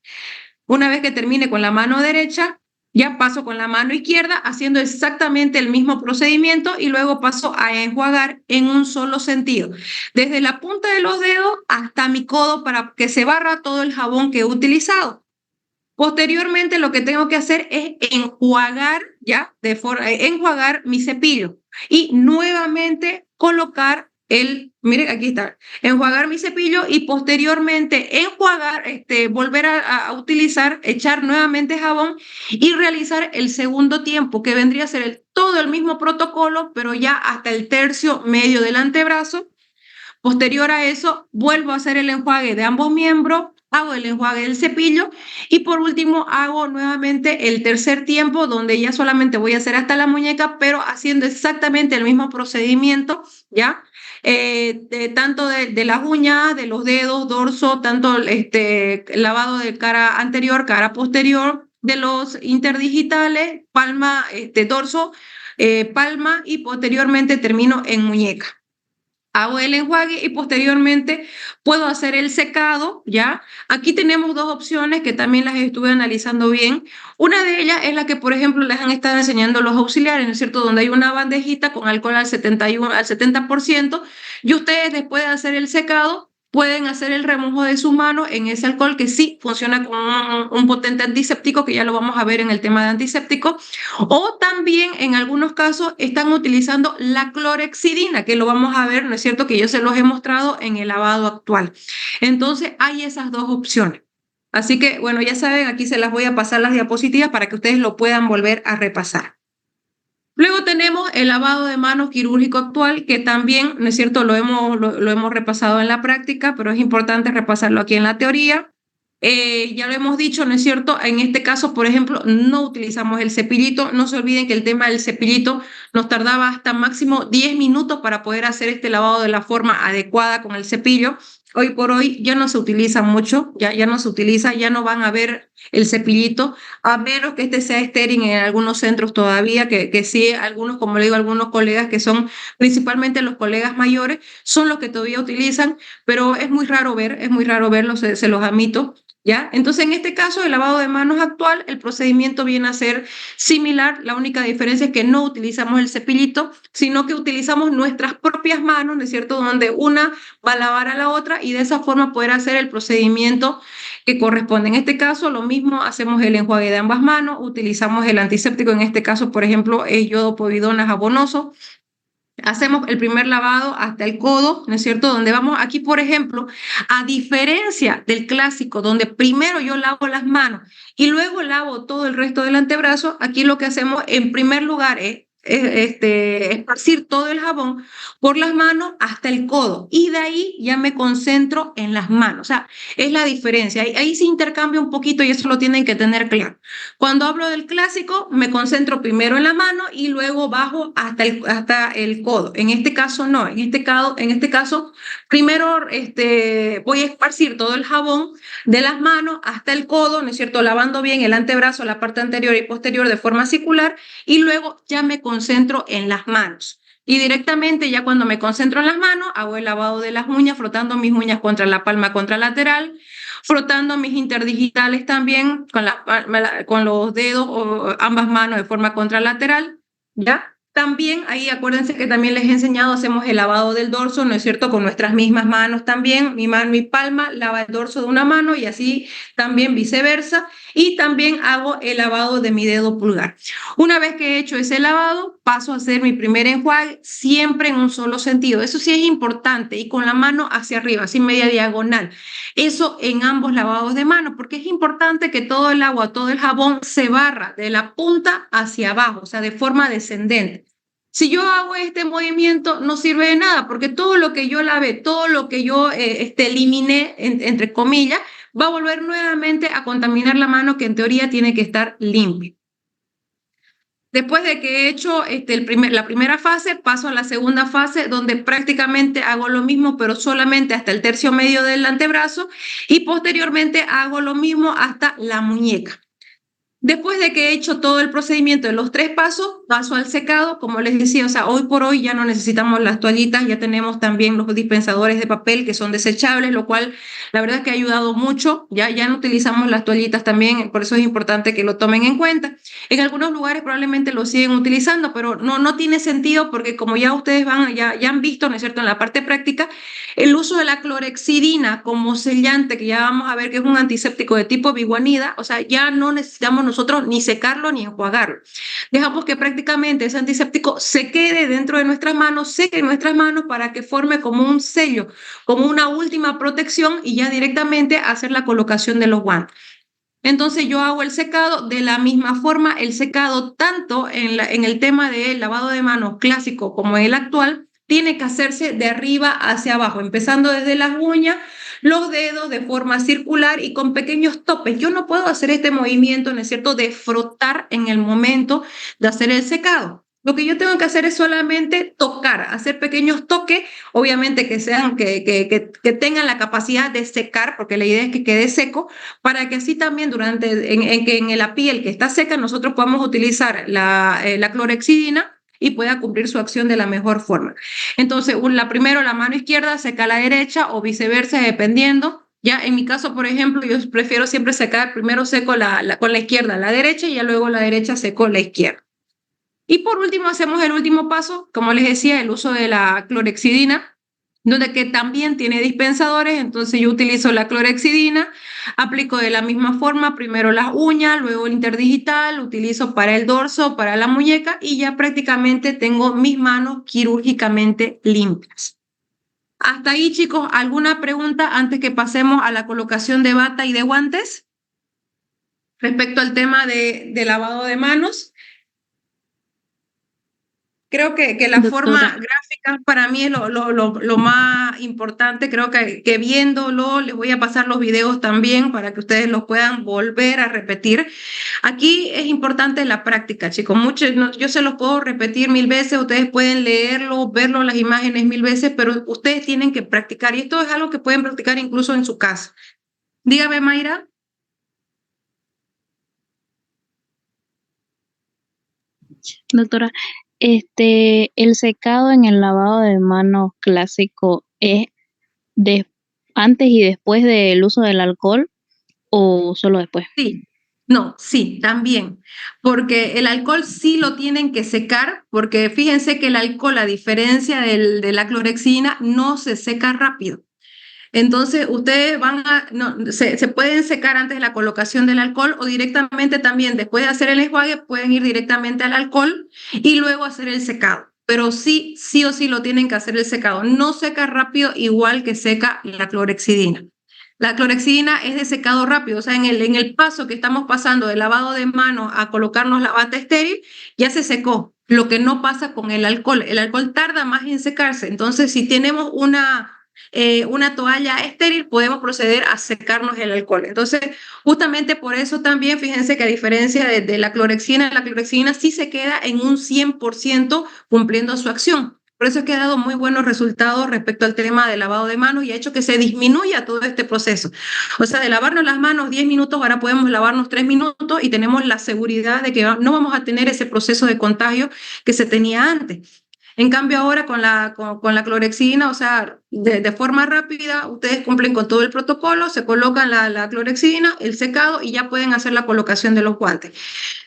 Una vez que termine con la mano derecha, ya paso con la mano izquierda haciendo exactamente el mismo procedimiento y luego paso a enjuagar en un solo sentido, desde la punta de los dedos hasta mi codo para que se barra todo el jabón que he utilizado. Posteriormente, lo que tengo que hacer es enjuagar, ¿ya? Enjuagar mi cepillo y nuevamente colocar miren, aquí está, enjuagar mi cepillo y posteriormente enjuagar, volver a utilizar, echar nuevamente jabón y realizar el segundo tiempo, que vendría a ser todo el mismo protocolo, pero ya hasta el tercio medio del antebrazo. Posterior a eso, vuelvo a hacer el enjuague de ambos miembros, hago el enjuague del cepillo y por último hago nuevamente el tercer tiempo donde ya solamente voy a hacer hasta la muñeca, pero haciendo exactamente el mismo procedimiento, ¿ya? Tanto de las uñas, de los dedos, dorso, tanto lavado de cara anterior, cara posterior, de los interdigitales, palma, dorso, palma y posteriormente termino en muñeca. Hago el enjuague y posteriormente puedo hacer el secado, ¿ya? Aquí tenemos dos opciones que también las estuve analizando bien. Una de ellas es la que, por ejemplo, les han estado enseñando los auxiliares, ¿no es cierto? Donde hay una bandejita con alcohol al 70% y ustedes después de hacer el secado, pueden hacer el remojo de sus manos en ese alcohol que sí funciona como un potente antiséptico, que ya lo vamos a ver en el tema de antiséptico, o también en algunos casos están utilizando la clorexidina, que lo vamos a ver, ¿no es cierto? Que yo se los he mostrado en el lavado actual. Entonces, hay esas dos opciones. Así que, bueno, ya saben, aquí se las voy a pasar las diapositivas para que ustedes lo puedan volver a repasar. Luego tenemos el lavado de manos quirúrgico actual, que también, ¿no es cierto?, lo hemos repasado en la práctica, pero es importante repasarlo aquí en la teoría. Ya lo hemos dicho, ¿no es cierto? En este caso, por ejemplo, no utilizamos el cepillito. No se olviden que el tema del cepillito nos tardaba hasta máximo 10 minutos para poder hacer este lavado de la forma adecuada con el cepillo. Hoy por hoy ya no se utiliza mucho, ya no se utiliza, ya no van a ver el cepillito, a menos que este sea estéril en algunos centros todavía, que sí, algunos, como le digo, algunos colegas que son principalmente los colegas mayores, son los que todavía utilizan, pero es muy raro verlos, se los admito. ¿Ya? Entonces, en este caso, el lavado de manos actual, el procedimiento viene a ser similar. La única diferencia es que no utilizamos el cepillito, sino que utilizamos nuestras propias manos, ¿no es cierto? Donde una va a lavar a la otra y de esa forma poder hacer el procedimiento que corresponde. En este caso, lo mismo, hacemos el enjuague de ambas manos, utilizamos el antiséptico, en este caso, por ejemplo, es yodo, povidona, jabonoso. Hacemos el primer lavado hasta el codo, ¿no es cierto? Donde vamos aquí, por ejemplo, a diferencia del clásico, donde primero yo lavo las manos y luego lavo todo el resto del antebrazo, aquí lo que hacemos en primer lugar es esparcir todo el jabón por las manos hasta el codo y de ahí ya me concentro en las manos. O sea, es la diferencia. Ahí se intercambia un poquito y eso lo tienen que tener claro. Cuando hablo del clásico, me concentro primero en la mano y luego bajo hasta el codo. En este caso, no. En este caso primero voy a esparcir todo el jabón de las manos hasta el codo, ¿no es cierto? Lavando bien el antebrazo, la parte anterior y posterior de forma circular y luego ya me concentro en las manos. Y directamente, ya cuando me concentro en las manos, hago el lavado de las uñas, frotando mis uñas contra la palma contralateral, frotando mis interdigitales también con los dedos o ambas manos de forma contralateral, ¿ya? También ahí acuérdense que también les he enseñado, hacemos el lavado del dorso, ¿no es cierto? Con nuestras mismas manos también, mi palma lava el dorso de una mano y así también viceversa. Y también hago el lavado de mi dedo pulgar. Una vez que he hecho ese lavado, paso a hacer mi primer enjuague, siempre en un solo sentido. Eso sí es importante y con la mano hacia arriba, así media diagonal. Eso en ambos lavados de mano, porque es importante que todo el agua, todo el jabón se barra de la punta hacia abajo, o sea, de forma descendente. Si yo hago este movimiento, no sirve de nada, porque todo lo que yo lavé, todo lo que yo eliminé, entre comillas, va a volver nuevamente a contaminar la mano que en teoría tiene que estar limpia. Después de que he hecho la primera fase, paso a la segunda fase, donde prácticamente hago lo mismo, pero solamente hasta el tercio medio del antebrazo, y posteriormente hago lo mismo hasta la muñeca. Después de que he hecho todo el procedimiento de los 3 pasos, paso al secado, como les decía, o sea, hoy por hoy ya no necesitamos las toallitas, ya tenemos también los dispensadores de papel que son desechables, lo cual la verdad es que ha ayudado mucho, ya no utilizamos las toallitas también, por eso es importante que lo tomen en cuenta. En algunos lugares probablemente lo siguen utilizando, pero no tiene sentido porque como ya ustedes ya han visto, ¿no es cierto?, en la parte práctica, el uso de la clorexidina como sellante, que ya vamos a ver que es un antiséptico de tipo biguanida, o sea, ya no necesitamos nosotros ni secarlo ni enjuagarlo. Dejamos que prácticamente ese antiséptico se quede dentro de nuestras manos, seque nuestras manos para que forme como un sello, como una última protección y ya directamente hacer la colocación de los guantes. Entonces yo hago el secado de la misma forma, el secado tanto en el tema del lavado de manos clásico como en el actual, tiene que hacerse de arriba hacia abajo, empezando desde las uñas, los dedos de forma circular y con pequeños topes. Yo no puedo hacer este movimiento, ¿no es cierto?, de frotar en el momento de hacer el secado. Lo que yo tengo que hacer es solamente tocar, hacer pequeños toques, obviamente que tengan la capacidad de secar, porque la idea es que quede seco, para que así también en la piel que está seca nosotros podamos utilizar la clorexidina y pueda cumplir su acción de la mejor forma. Entonces, primero la mano izquierda seca la derecha o viceversa, dependiendo. Ya en mi caso, por ejemplo, yo prefiero siempre secar, primero seco con la izquierda la derecha y ya luego la derecha seco la izquierda. Y por último, hacemos el último paso, como les decía, el uso de la clorexidina. donde que también tiene dispensadores, entonces yo utilizo la clorexidina, aplico de la misma forma, primero las uñas, luego el interdigital, lo utilizo para el dorso, para la muñeca y ya prácticamente tengo mis manos quirúrgicamente limpias. Hasta ahí, chicos, ¿alguna pregunta antes que pasemos a la colocación de bata y de guantes respecto al tema de lavado de manos? Creo que la forma Doctora, gráfica para mí es lo más importante. Creo que viéndolo, les voy a pasar los videos también para que ustedes los puedan volver a repetir. Aquí es importante la práctica, chicos. Muchos, yo se los puedo repetir 1000 veces, ustedes pueden leerlo, verlo, las imágenes 1000 veces, pero ustedes tienen que practicar. Y esto es algo que pueden practicar incluso en su casa. Dígame, Mayra. doctora, el secado en el lavado de manos clásico es de, antes y después del uso del alcohol o solo después. Sí, no, sí, también, porque el alcohol sí lo tienen que secar, porque fíjense que el alcohol, a diferencia de la clorexidina, no se seca rápido. Entonces, ustedes van a, no, se pueden secar antes de la colocación del alcohol o directamente también, después de hacer el enjuague, pueden ir directamente al alcohol y luego hacer el secado. Pero sí, sí o sí lo tienen que hacer el secado. No seca rápido igual que seca la clorexidina. La clorexidina es de secado rápido, o sea, en el paso que estamos pasando de lavado de manos a colocarnos la bata estéril, ya se secó. Lo que no pasa con el alcohol tarda más en secarse. Entonces, si tenemos una toalla estéril, podemos proceder a secarnos el alcohol. Entonces, justamente por eso también, fíjense que a diferencia de la clorexidina sí se queda en un 100% cumpliendo su acción. Por eso es que ha dado muy buenos resultados respecto al tema del lavado de manos y ha hecho que se disminuya todo este proceso. O sea, de lavarnos las manos 10 minutos, ahora podemos lavarnos 3 minutos y tenemos la seguridad de que no vamos a tener ese proceso de contagio que se tenía antes. En cambio, ahora con la clorexidina, o sea, de forma rápida, ustedes cumplen con todo el protocolo, se colocan la clorexidina, el secado y ya pueden hacer la colocación de los guantes.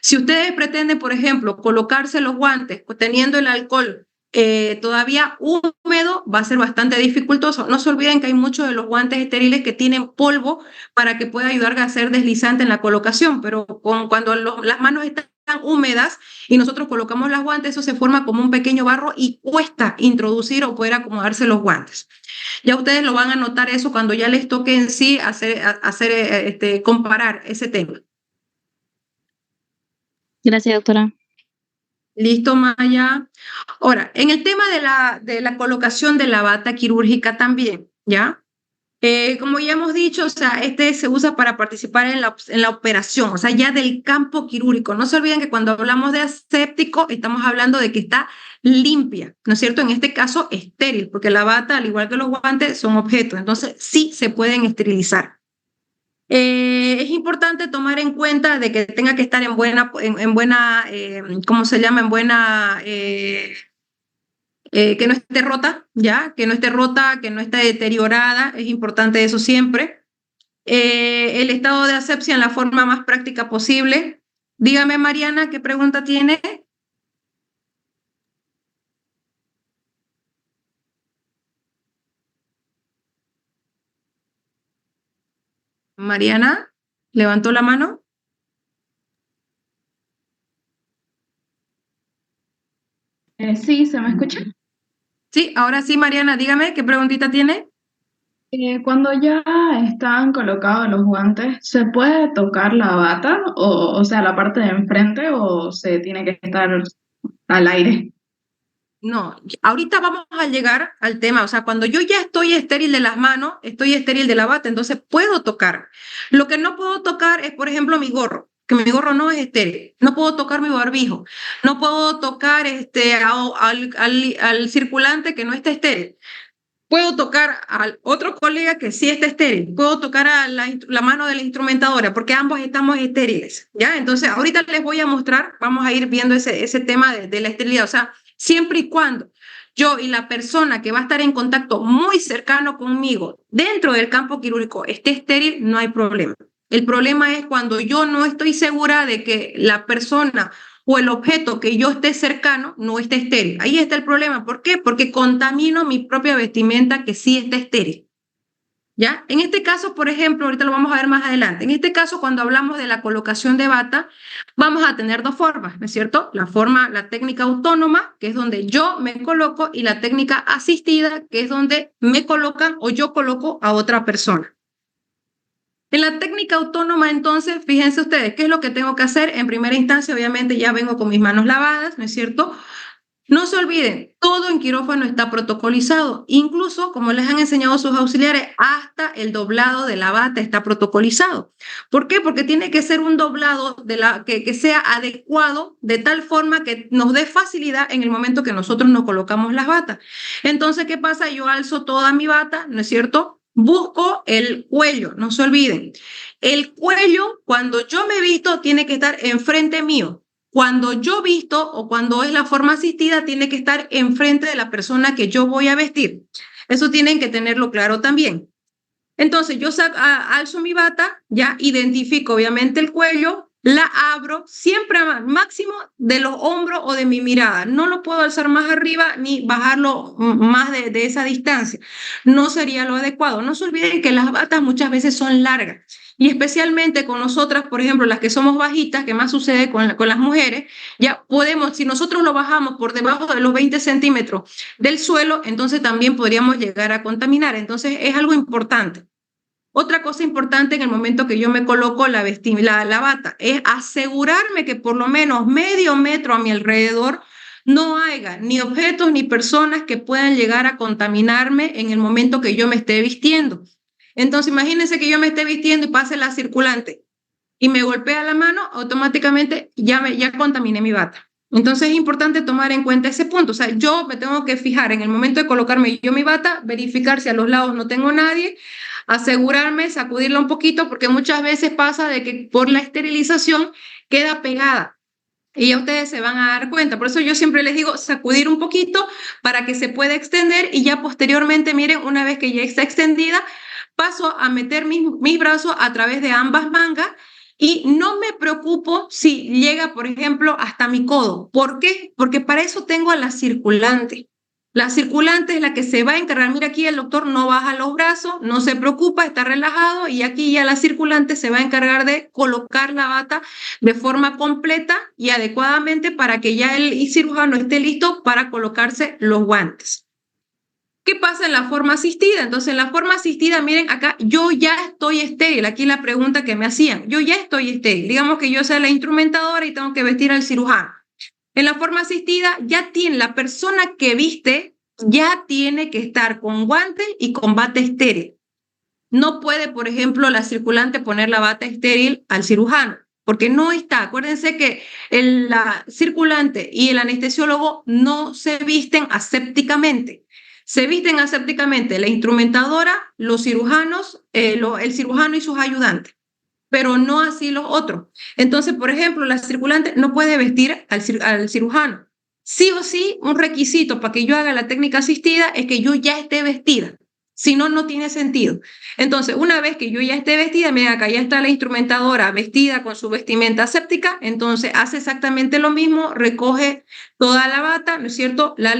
Si ustedes pretenden, por ejemplo, colocarse los guantes teniendo el alcohol todavía húmedo, va a ser bastante dificultoso. No se olviden que hay muchos de los guantes estériles que tienen polvo para que pueda ayudar a ser deslizante en la colocación, pero cuando las manos están húmedas y nosotros colocamos los guantes, eso se forma como un pequeño barro y cuesta introducir o poder acomodarse los guantes. Ya ustedes lo van a notar eso cuando ya les toque en sí comparar ese tema. Gracias, doctora. Listo, Maya. Ahora, en el tema de la colocación de la bata quirúrgica también, ¿ya? Como ya hemos dicho, o sea, este se usa para participar en la operación, o sea, ya del campo quirúrgico. No se olviden que cuando hablamos de aséptico, estamos hablando de que está limpia, ¿no es cierto? En este caso, estéril, porque la bata, al igual que los guantes, son objetos, entonces sí se pueden esterilizar. Es importante tomar en cuenta de que tenga que estar en buena, ¿cómo se llama? En buena, que no esté rota, ¿ya? Que no esté rota, que no esté deteriorada, es importante eso siempre. El estado de asepsia en la forma más práctica posible. Dígame, Mariana, ¿qué pregunta tiene? Mariana, ¿levantó la mano? Sí, ¿se me escucha? Sí, ahora sí, Mariana, dígame, ¿qué preguntita tiene? Cuando ya están colocados los guantes, ¿se puede tocar la bata o sea, la parte de enfrente o se tiene que estar al aire? No, ahorita vamos a llegar al tema, o sea, cuando yo ya estoy estéril de las manos, estoy estéril de la bata, entonces puedo tocar. Lo que no puedo tocar es, por ejemplo, mi gorro, que mi gorro no es estéril. No puedo tocar mi barbijo, no puedo tocar al circulante que no está estéril. Puedo tocar al otro colega que sí está estéril, puedo tocar a la mano de la instrumentadora, porque ambos estamos estériles, ¿ya? Entonces, ahorita les voy a mostrar, vamos a ir viendo ese tema de la esterilidad, o sea, siempre y cuando yo y la persona que va a estar en contacto muy cercano conmigo dentro del campo quirúrgico esté estéril, no hay problema. El problema es cuando yo no estoy segura de que la persona o el objeto que yo esté cercano no esté estéril. Ahí está el problema. ¿Por qué? Porque contamino mi propia vestimenta que sí está estéril. ¿Ya? En este caso, por ejemplo, ahorita lo vamos a ver más adelante. En este caso, cuando hablamos de la colocación de bata, vamos a tener dos formas, ¿no es cierto? La técnica autónoma, que es donde yo me coloco, y la técnica asistida, que es donde me colocan o yo coloco a otra persona. En la técnica autónoma, entonces, fíjense ustedes, ¿qué es lo que tengo que hacer? En primera instancia, obviamente, ya vengo con mis manos lavadas, ¿no es cierto? No se olviden, todo en quirófano está protocolizado, incluso, como les han enseñado sus auxiliares, hasta el doblado de la bata está protocolizado. ¿Por qué? Porque tiene que ser un doblado que sea adecuado de tal forma que nos dé facilidad en el momento que nosotros nos colocamos las batas. Entonces, ¿qué pasa? Yo alzo toda mi bata, ¿no es cierto? Busco el cuello, no se olviden. El cuello, cuando yo me visto, tiene que estar enfrente mío. Cuando yo visto o cuando es la forma asistida, tiene que estar enfrente de la persona que yo voy a vestir. Eso tienen que tenerlo claro también. Entonces, yo alzo mi bata, ya identifico obviamente el cuello, la abro siempre al máximo de los hombros o de mi mirada. No lo puedo alzar más arriba ni bajarlo más de esa distancia. No sería lo adecuado. No se olviden que las batas muchas veces son largas. Y especialmente con nosotras, por ejemplo, las que somos bajitas, que más sucede con las mujeres, ya podemos, si nosotros lo bajamos por debajo de los 20 centímetros del suelo, entonces también podríamos llegar a contaminar. Entonces es algo importante. Otra cosa importante en el momento que yo me coloco la bata es asegurarme que por lo menos medio metro a mi alrededor no haya ni objetos ni personas que puedan llegar a contaminarme en el momento que yo me esté vistiendo. Entonces, imagínense que yo me esté vistiendo y pase la circulante y me golpea la mano, automáticamente ya contaminé mi bata. Entonces es importante tomar en cuenta ese punto. O sea, yo me tengo que fijar en el momento de colocarme yo mi bata, verificar si a los lados no tengo nadie, asegurarme, sacudirla un poquito, porque muchas veces pasa de que por la esterilización queda pegada. Y ya ustedes se van a dar cuenta. Por eso yo siempre les digo sacudir un poquito para que se pueda extender y ya posteriormente, miren, una vez que ya está extendida, paso a meter mis brazos a través de ambas mangas y no me preocupo si llega, por ejemplo, hasta mi codo. ¿Por qué? Porque para eso tengo a la circulante. La circulante es la que se va a encargar. Mira, aquí el doctor no baja los brazos, no se preocupa, está relajado y aquí ya la circulante se va a encargar de colocar la bata de forma completa y adecuadamente para que ya el cirujano esté listo para colocarse los guantes. ¿Qué pasa en la forma asistida? Entonces, en la forma asistida, miren acá, yo ya estoy estéril. Aquí la pregunta que me hacían, yo ya estoy estéril. Digamos que yo sea la instrumentadora y tengo que vestir al cirujano. En la forma asistida, ya tiene la persona que viste, ya tiene que estar con guante y con bata estéril. No puede, por ejemplo, la circulante poner la bata estéril al cirujano, porque no está. Acuérdense que la circulante y el anestesiólogo no se visten asépticamente. Se visten asépticamente la instrumentadora, los cirujanos, el cirujano y sus ayudantes, pero no así los otros. Entonces, por ejemplo, la circulante no puede vestir al cirujano. Sí o sí, un requisito para que yo haga la técnica asistida es que yo ya esté vestida. Si no, no tiene sentido. Entonces, una vez que yo ya esté vestida, miren, acá ya está la instrumentadora vestida con su vestimenta aséptica, entonces hace exactamente lo mismo, recoge toda la bata, ¿no es cierto? La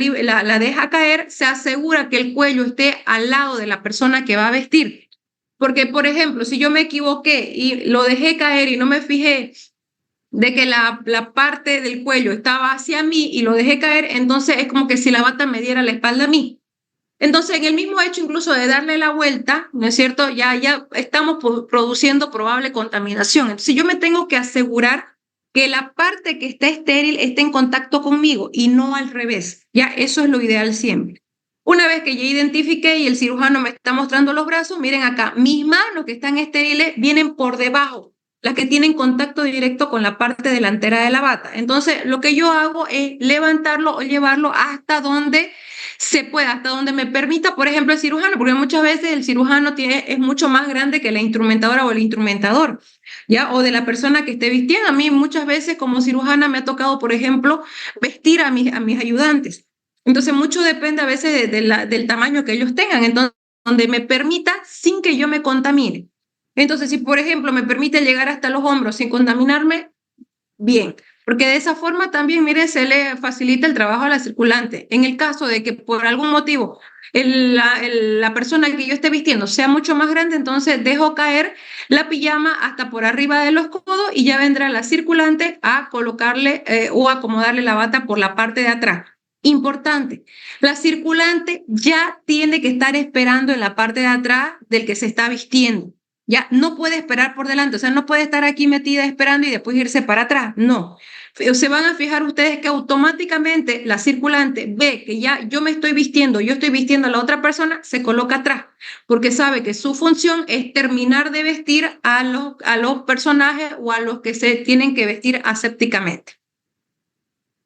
deja caer, se asegura que el cuello esté al lado de la persona que va a vestir. Porque, por ejemplo, si yo me equivoqué y lo dejé caer y no me fijé de que la parte del cuello estaba hacia mí y lo dejé caer, entonces es como que si la bata me diera la espalda a mí. Entonces, en el mismo hecho incluso de darle la vuelta, ¿no es cierto? Ya estamos produciendo probable contaminación. Entonces, yo me tengo que asegurar que la parte que está estéril esté en contacto conmigo y no al revés. Ya eso es lo ideal siempre. Una vez que ya identifiqué y el cirujano me está mostrando los brazos, miren acá, mis manos que están estériles vienen por debajo, las que tienen contacto directo con la parte delantera de la bata. Entonces, lo que yo hago es levantarlo o llevarlo hasta donde se pueda, hasta donde me permita, por ejemplo, el cirujano, porque muchas veces el cirujano es mucho más grande que la instrumentadora o el instrumentador, ¿ya? O de la persona que esté vistiendo. A mí muchas veces como cirujana me ha tocado, por ejemplo, vestir a mis ayudantes. Entonces, mucho depende a veces del tamaño que ellos tengan, entonces, donde me permita sin que yo me contamine. Entonces, si por ejemplo me permite llegar hasta los hombros sin contaminarme, bien, porque de esa forma también, mire, se le facilita el trabajo a la circulante. En el caso de que por algún motivo la persona que yo esté vistiendo sea mucho más grande, entonces dejo caer la pijama hasta por arriba de los codos y ya vendrá la circulante a colocarle o acomodarle la bata por la parte de atrás. Importante, la circulante ya tiene que estar esperando en la parte de atrás del que se está vistiendo. Ya no puede esperar por delante, o sea, no puede estar aquí metida esperando y después irse para atrás. No. Se van a fijar ustedes que automáticamente la circulante ve que ya yo me estoy vistiendo, yo estoy vistiendo a la otra persona, se coloca atrás, porque sabe que su función es terminar de vestir a los personajes o a los que se tienen que vestir asépticamente.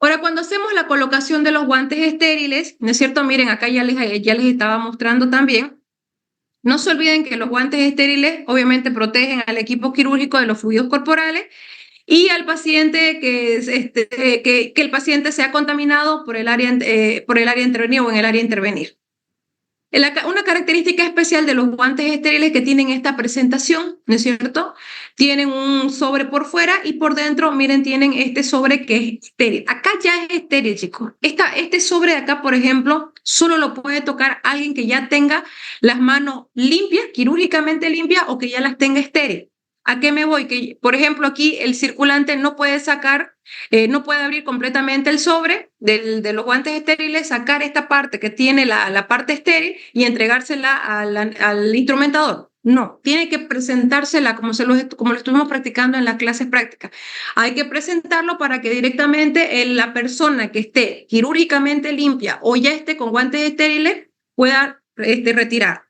Ahora, cuando hacemos la colocación de los guantes estériles, ¿no es cierto? Miren, acá ya les estaba mostrando también. No se olviden que los guantes estériles obviamente protegen al equipo quirúrgico de los fluidos corporales y al paciente que el paciente sea contaminado por el área intervenir o en el área intervenir. Una característica especial de los guantes estériles que tienen esta presentación, ¿no es cierto? Tienen un sobre por fuera y por dentro, miren, tienen este sobre que es estéril. Acá ya es estéril, chicos. Este sobre de acá, por ejemplo, solo lo puede tocar alguien que ya tenga las manos limpias, quirúrgicamente limpias, o que ya las tenga estéril. ¿A qué me voy? Que, por ejemplo, aquí el circulante no puede sacar, no puede abrir completamente el sobre de los guantes estériles, sacar esta parte que tiene la parte estéril y entregársela al instrumentador. No, tiene que presentársela como lo estuvimos practicando en las clases prácticas. Hay que presentarlo para que directamente la persona que esté quirúrgicamente limpia o ya esté con guantes estériles pueda retirar.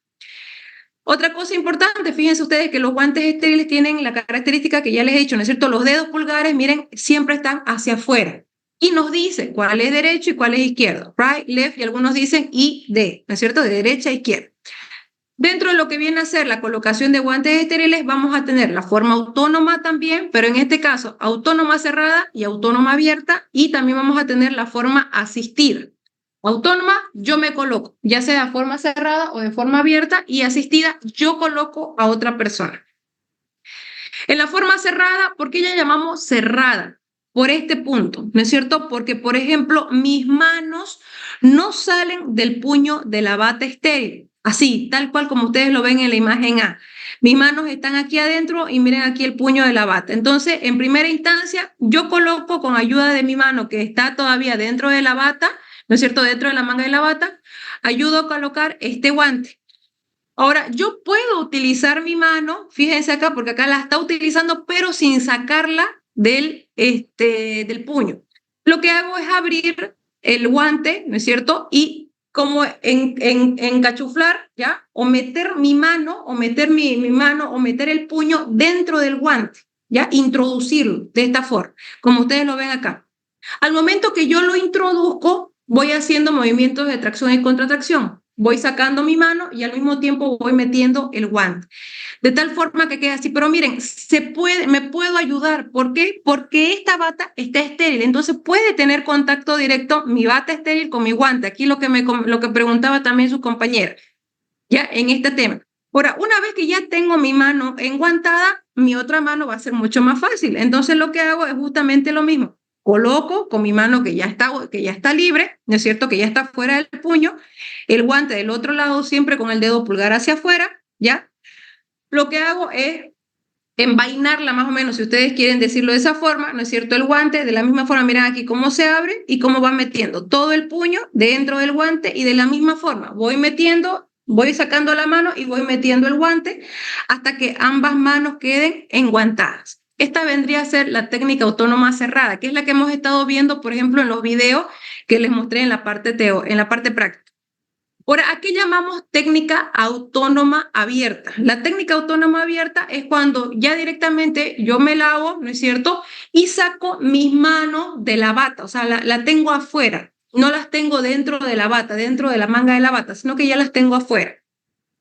Otra cosa importante, fíjense ustedes que los guantes estériles tienen la característica que ya les he dicho, ¿no es cierto? Los dedos pulgares, miren, siempre están hacia afuera. Y nos dice cuál es derecho y cuál es izquierdo. Right, left, y algunos dicen I, D, ¿no es cierto? De derecha a izquierda. Dentro de lo que viene a ser la colocación de guantes estériles, vamos a tener la forma autónoma también, pero en este caso autónoma cerrada y autónoma abierta, y también vamos a tener la forma asistida. Autónoma, yo me coloco, ya sea de forma cerrada o de forma abierta, y asistida, yo coloco a otra persona. En la forma cerrada, ¿por qué la llamamos cerrada? Por este punto, ¿no es cierto? Porque, por ejemplo, mis manos no salen del puño de la bata estéril, así, tal cual como ustedes lo ven en la imagen A. Mis manos están aquí adentro y miren aquí el puño de la bata. Entonces, en primera instancia, yo coloco con ayuda de mi mano que está todavía dentro de la bata, ¿no es cierto? Dentro de la manga de la bata, ayudo a colocar este guante. Ahora, yo puedo utilizar mi mano, fíjense acá, porque acá la está utilizando, pero sin sacarla del puño. Lo que hago es abrir el guante, ¿no es cierto? Y como encachuflar, ¿ya? O meter mi mano, o meter mi mano, o meter el puño dentro del guante, ¿ya? Introducirlo de esta forma, como ustedes lo ven acá. Al momento que yo lo introduzco, voy haciendo movimientos de tracción y contratracción. Voy sacando mi mano y al mismo tiempo voy metiendo el guante. De tal forma que queda así. Pero miren, me puedo ayudar. ¿Por qué? Porque esta bata está estéril. Entonces puede tener contacto directo mi bata estéril con mi guante. Aquí lo que preguntaba también su compañera, ya en este tema. Ahora, una vez que ya tengo mi mano enguantada, mi otra mano va a ser mucho más fácil. Entonces lo que hago es justamente lo mismo. Coloco con mi mano que ya está libre, ¿no es cierto? Que ya está fuera del puño, el guante del otro lado siempre con el dedo pulgar hacia afuera, ¿ya? Lo que hago es envainarla más o menos, si ustedes quieren decirlo de esa forma, ¿no es cierto? El guante, de la misma forma, miren aquí cómo se abre y cómo va metiendo todo el puño dentro del guante y de la misma forma voy sacando la mano y voy metiendo el guante hasta que ambas manos queden enguantadas. Esta vendría a ser la técnica autónoma cerrada, que es la que hemos estado viendo, por ejemplo, en los videos que les mostré en la parte práctica. Ahora, ¿a qué llamamos técnica autónoma abierta? La técnica autónoma abierta es cuando ya directamente yo me lavo, ¿no es cierto? Y saco mis manos de la bata, o sea, la tengo afuera. No las tengo dentro de la bata, dentro de la manga de la bata, sino que ya las tengo afuera.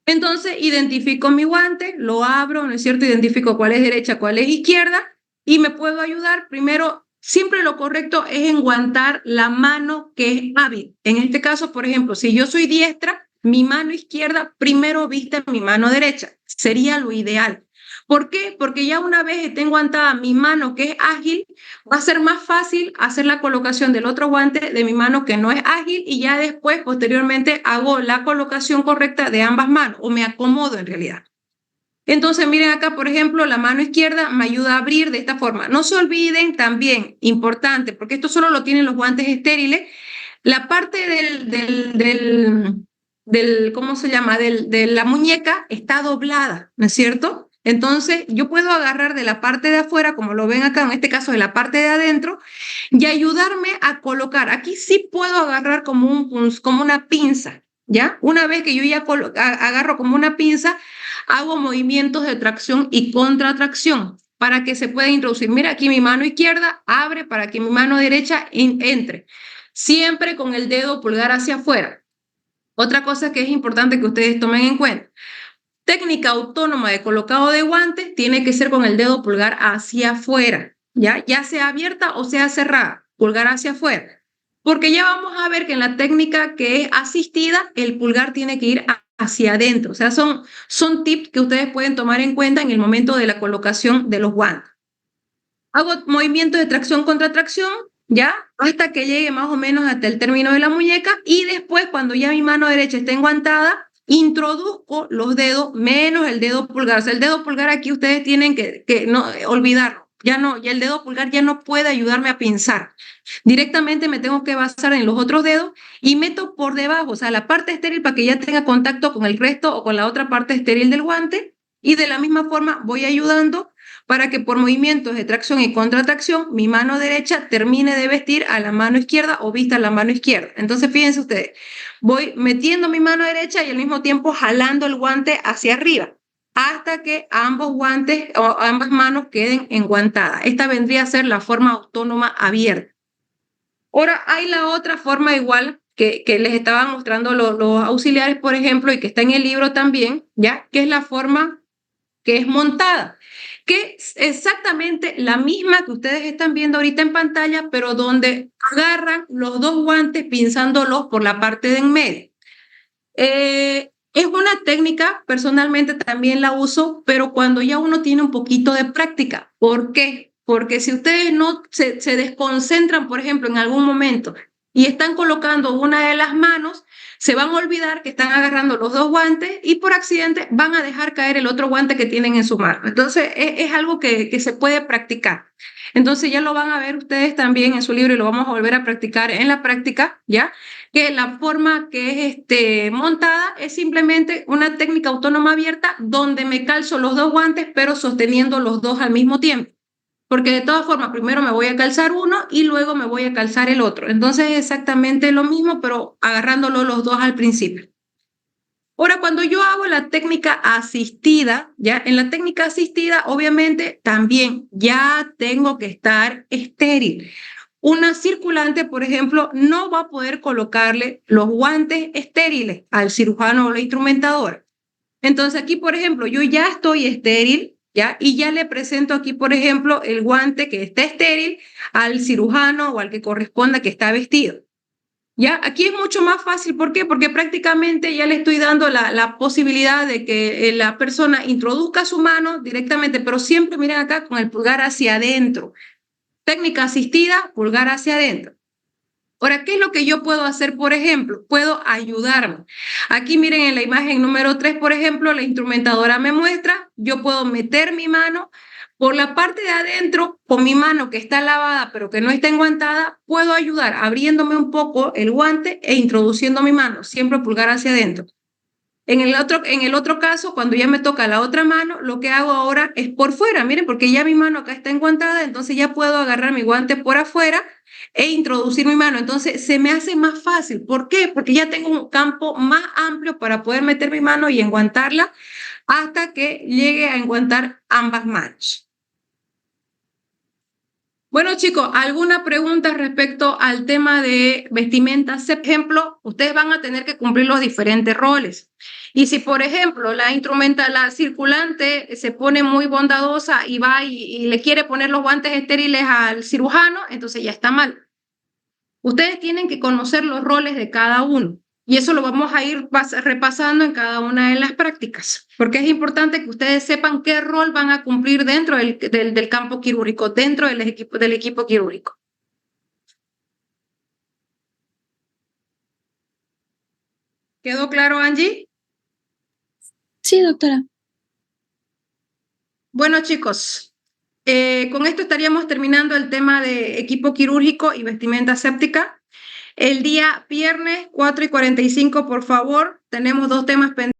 Entonces, identifico mi guante, lo abro, ¿no es cierto? Identifico cuál es derecha, cuál es izquierda y me puedo ayudar. Primero, siempre lo correcto es enguantar la mano que es hábil. En este caso, por ejemplo, si yo soy diestra, mi mano izquierda primero viste mi mano derecha. Sería lo ideal. ¿Por qué? Porque ya una vez esté enguantada mi mano que es ágil, va a ser más fácil hacer la colocación del otro guante de mi mano que no es ágil y ya después, posteriormente, hago la colocación correcta de ambas manos o me acomodo en realidad. Entonces, miren acá, por ejemplo, la mano izquierda me ayuda a abrir de esta forma. No se olviden también, importante, porque esto solo lo tienen los guantes estériles, la parte ¿cómo se llama? De la muñeca está doblada, ¿no es cierto? Entonces, yo puedo agarrar de la parte de afuera, como lo ven acá, en este caso de la parte de adentro, y ayudarme a colocar. Aquí sí puedo agarrar como una pinza, ¿ya? Una vez que yo ya agarro como una pinza, hago movimientos de tracción y contratracción para que se pueda introducir. Mira, aquí mi mano izquierda abre para que mi mano derecha entre, siempre con el dedo pulgar hacia afuera. Otra cosa que es importante que ustedes tomen en cuenta. Técnica autónoma de colocado de guantes tiene que ser con el dedo pulgar hacia afuera, ya sea abierta o sea cerrada, pulgar hacia afuera. Porque ya vamos a ver que en la técnica que es asistida, el pulgar tiene que ir hacia adentro. O sea, son tips que ustedes pueden tomar en cuenta en el momento de la colocación de los guantes. Hago movimientos de tracción contra tracción, ¿ya? Hasta que llegue más o menos hasta el término de la muñeca y después, cuando ya mi mano derecha esté enguantada, introduzco los dedos menos el dedo pulgar. O sea, el dedo pulgar aquí ustedes tienen que no olvidarlo. Ya el dedo pulgar ya no puede ayudarme a pinzar. Directamente me tengo que basar en los otros dedos y meto por debajo, o sea, la parte estéril para que ya tenga contacto con el resto o con la otra parte estéril del guante. Y de la misma forma voy ayudando para que por movimientos de tracción y contratracción mi mano derecha termine de vestir a la mano izquierda o vista a la mano izquierda. Entonces, fíjense ustedes, voy metiendo mi mano derecha y al mismo tiempo jalando el guante hacia arriba hasta que ambos guantes o ambas manos queden enguantadas. Esta vendría a ser la forma autónoma abierta. Ahora, hay la otra forma igual que les estaban mostrando los auxiliares, por ejemplo, y que está en el libro también, ¿ya? Que es la forma que es montada, que es exactamente la misma que ustedes están viendo ahorita en pantalla, pero donde agarran los dos guantes pinzándolos por la parte de en medio. Es una técnica, personalmente también la uso, pero cuando ya uno tiene un poquito de práctica. ¿Por qué? Porque si ustedes no se desconcentran, por ejemplo, en algún momento y están colocando una de las manos, se van a olvidar que están agarrando los dos guantes y por accidente van a dejar caer el otro guante que tienen en su mano. Entonces, es algo que se puede practicar. Entonces, ya lo van a ver ustedes también en su libro y lo vamos a volver a practicar en la práctica, ¿ya? Que la forma que es montada es simplemente una técnica autónoma abierta donde me calzo los dos guantes, pero sosteniendo los dos al mismo tiempo. Porque de todas formas, primero me voy a calzar uno y luego me voy a calzar el otro. Entonces es exactamente lo mismo, pero agarrándolo los dos al principio. Ahora, cuando yo hago la técnica asistida, ya en la técnica asistida, obviamente también ya tengo que estar estéril. Una circulante, por ejemplo, no va a poder colocarle los guantes estériles al cirujano o la instrumentadora. Entonces aquí, por ejemplo, yo ya estoy estéril, ¿ya? Y ya le presento aquí, por ejemplo, el guante que está estéril al cirujano o al que corresponda que está vestido. ¿Ya? Aquí es mucho más fácil, ¿por qué? Porque prácticamente ya le estoy dando la posibilidad de que la persona introduzca su mano directamente, pero siempre miren acá con el pulgar hacia adentro. Técnica asistida, pulgar hacia adentro. Ahora, ¿qué es lo que yo puedo hacer, por ejemplo? Puedo ayudarme. Aquí miren en la imagen número 3, por ejemplo, la instrumentadora me muestra, yo puedo meter mi mano por la parte de adentro, con mi mano que está lavada pero que no está enguantada, puedo ayudar abriéndome un poco el guante e introduciendo mi mano, siempre pulgar hacia adentro. En el otro caso, cuando ya me toca la otra mano, lo que hago ahora es por fuera, miren, porque ya mi mano acá está enguantada, entonces ya puedo agarrar mi guante por afuera e introducir mi mano. Entonces se me hace más fácil. ¿Por qué? Porque ya tengo un campo más amplio para poder meter mi mano y enguantarla hasta que llegue a enguantar ambas manos. Bueno, chicos, ¿alguna pregunta respecto al tema de vestimenta? Por ejemplo, ustedes van a tener que cumplir los diferentes roles. Y si, por ejemplo, la circulante se pone muy bondadosa y va y le quiere poner los guantes estériles al cirujano, entonces ya está mal. Ustedes tienen que conocer los roles de cada uno. Y eso lo vamos a ir repasando en cada una de las prácticas, porque es importante que ustedes sepan qué rol van a cumplir dentro del campo quirúrgico, dentro del equipo quirúrgico. ¿Quedó claro, Angie? Sí, doctora. Bueno, chicos, con esto estaríamos terminando el tema de equipo quirúrgico y vestimenta aséptica. El día viernes 4:45, por favor, tenemos 2 temas pendientes.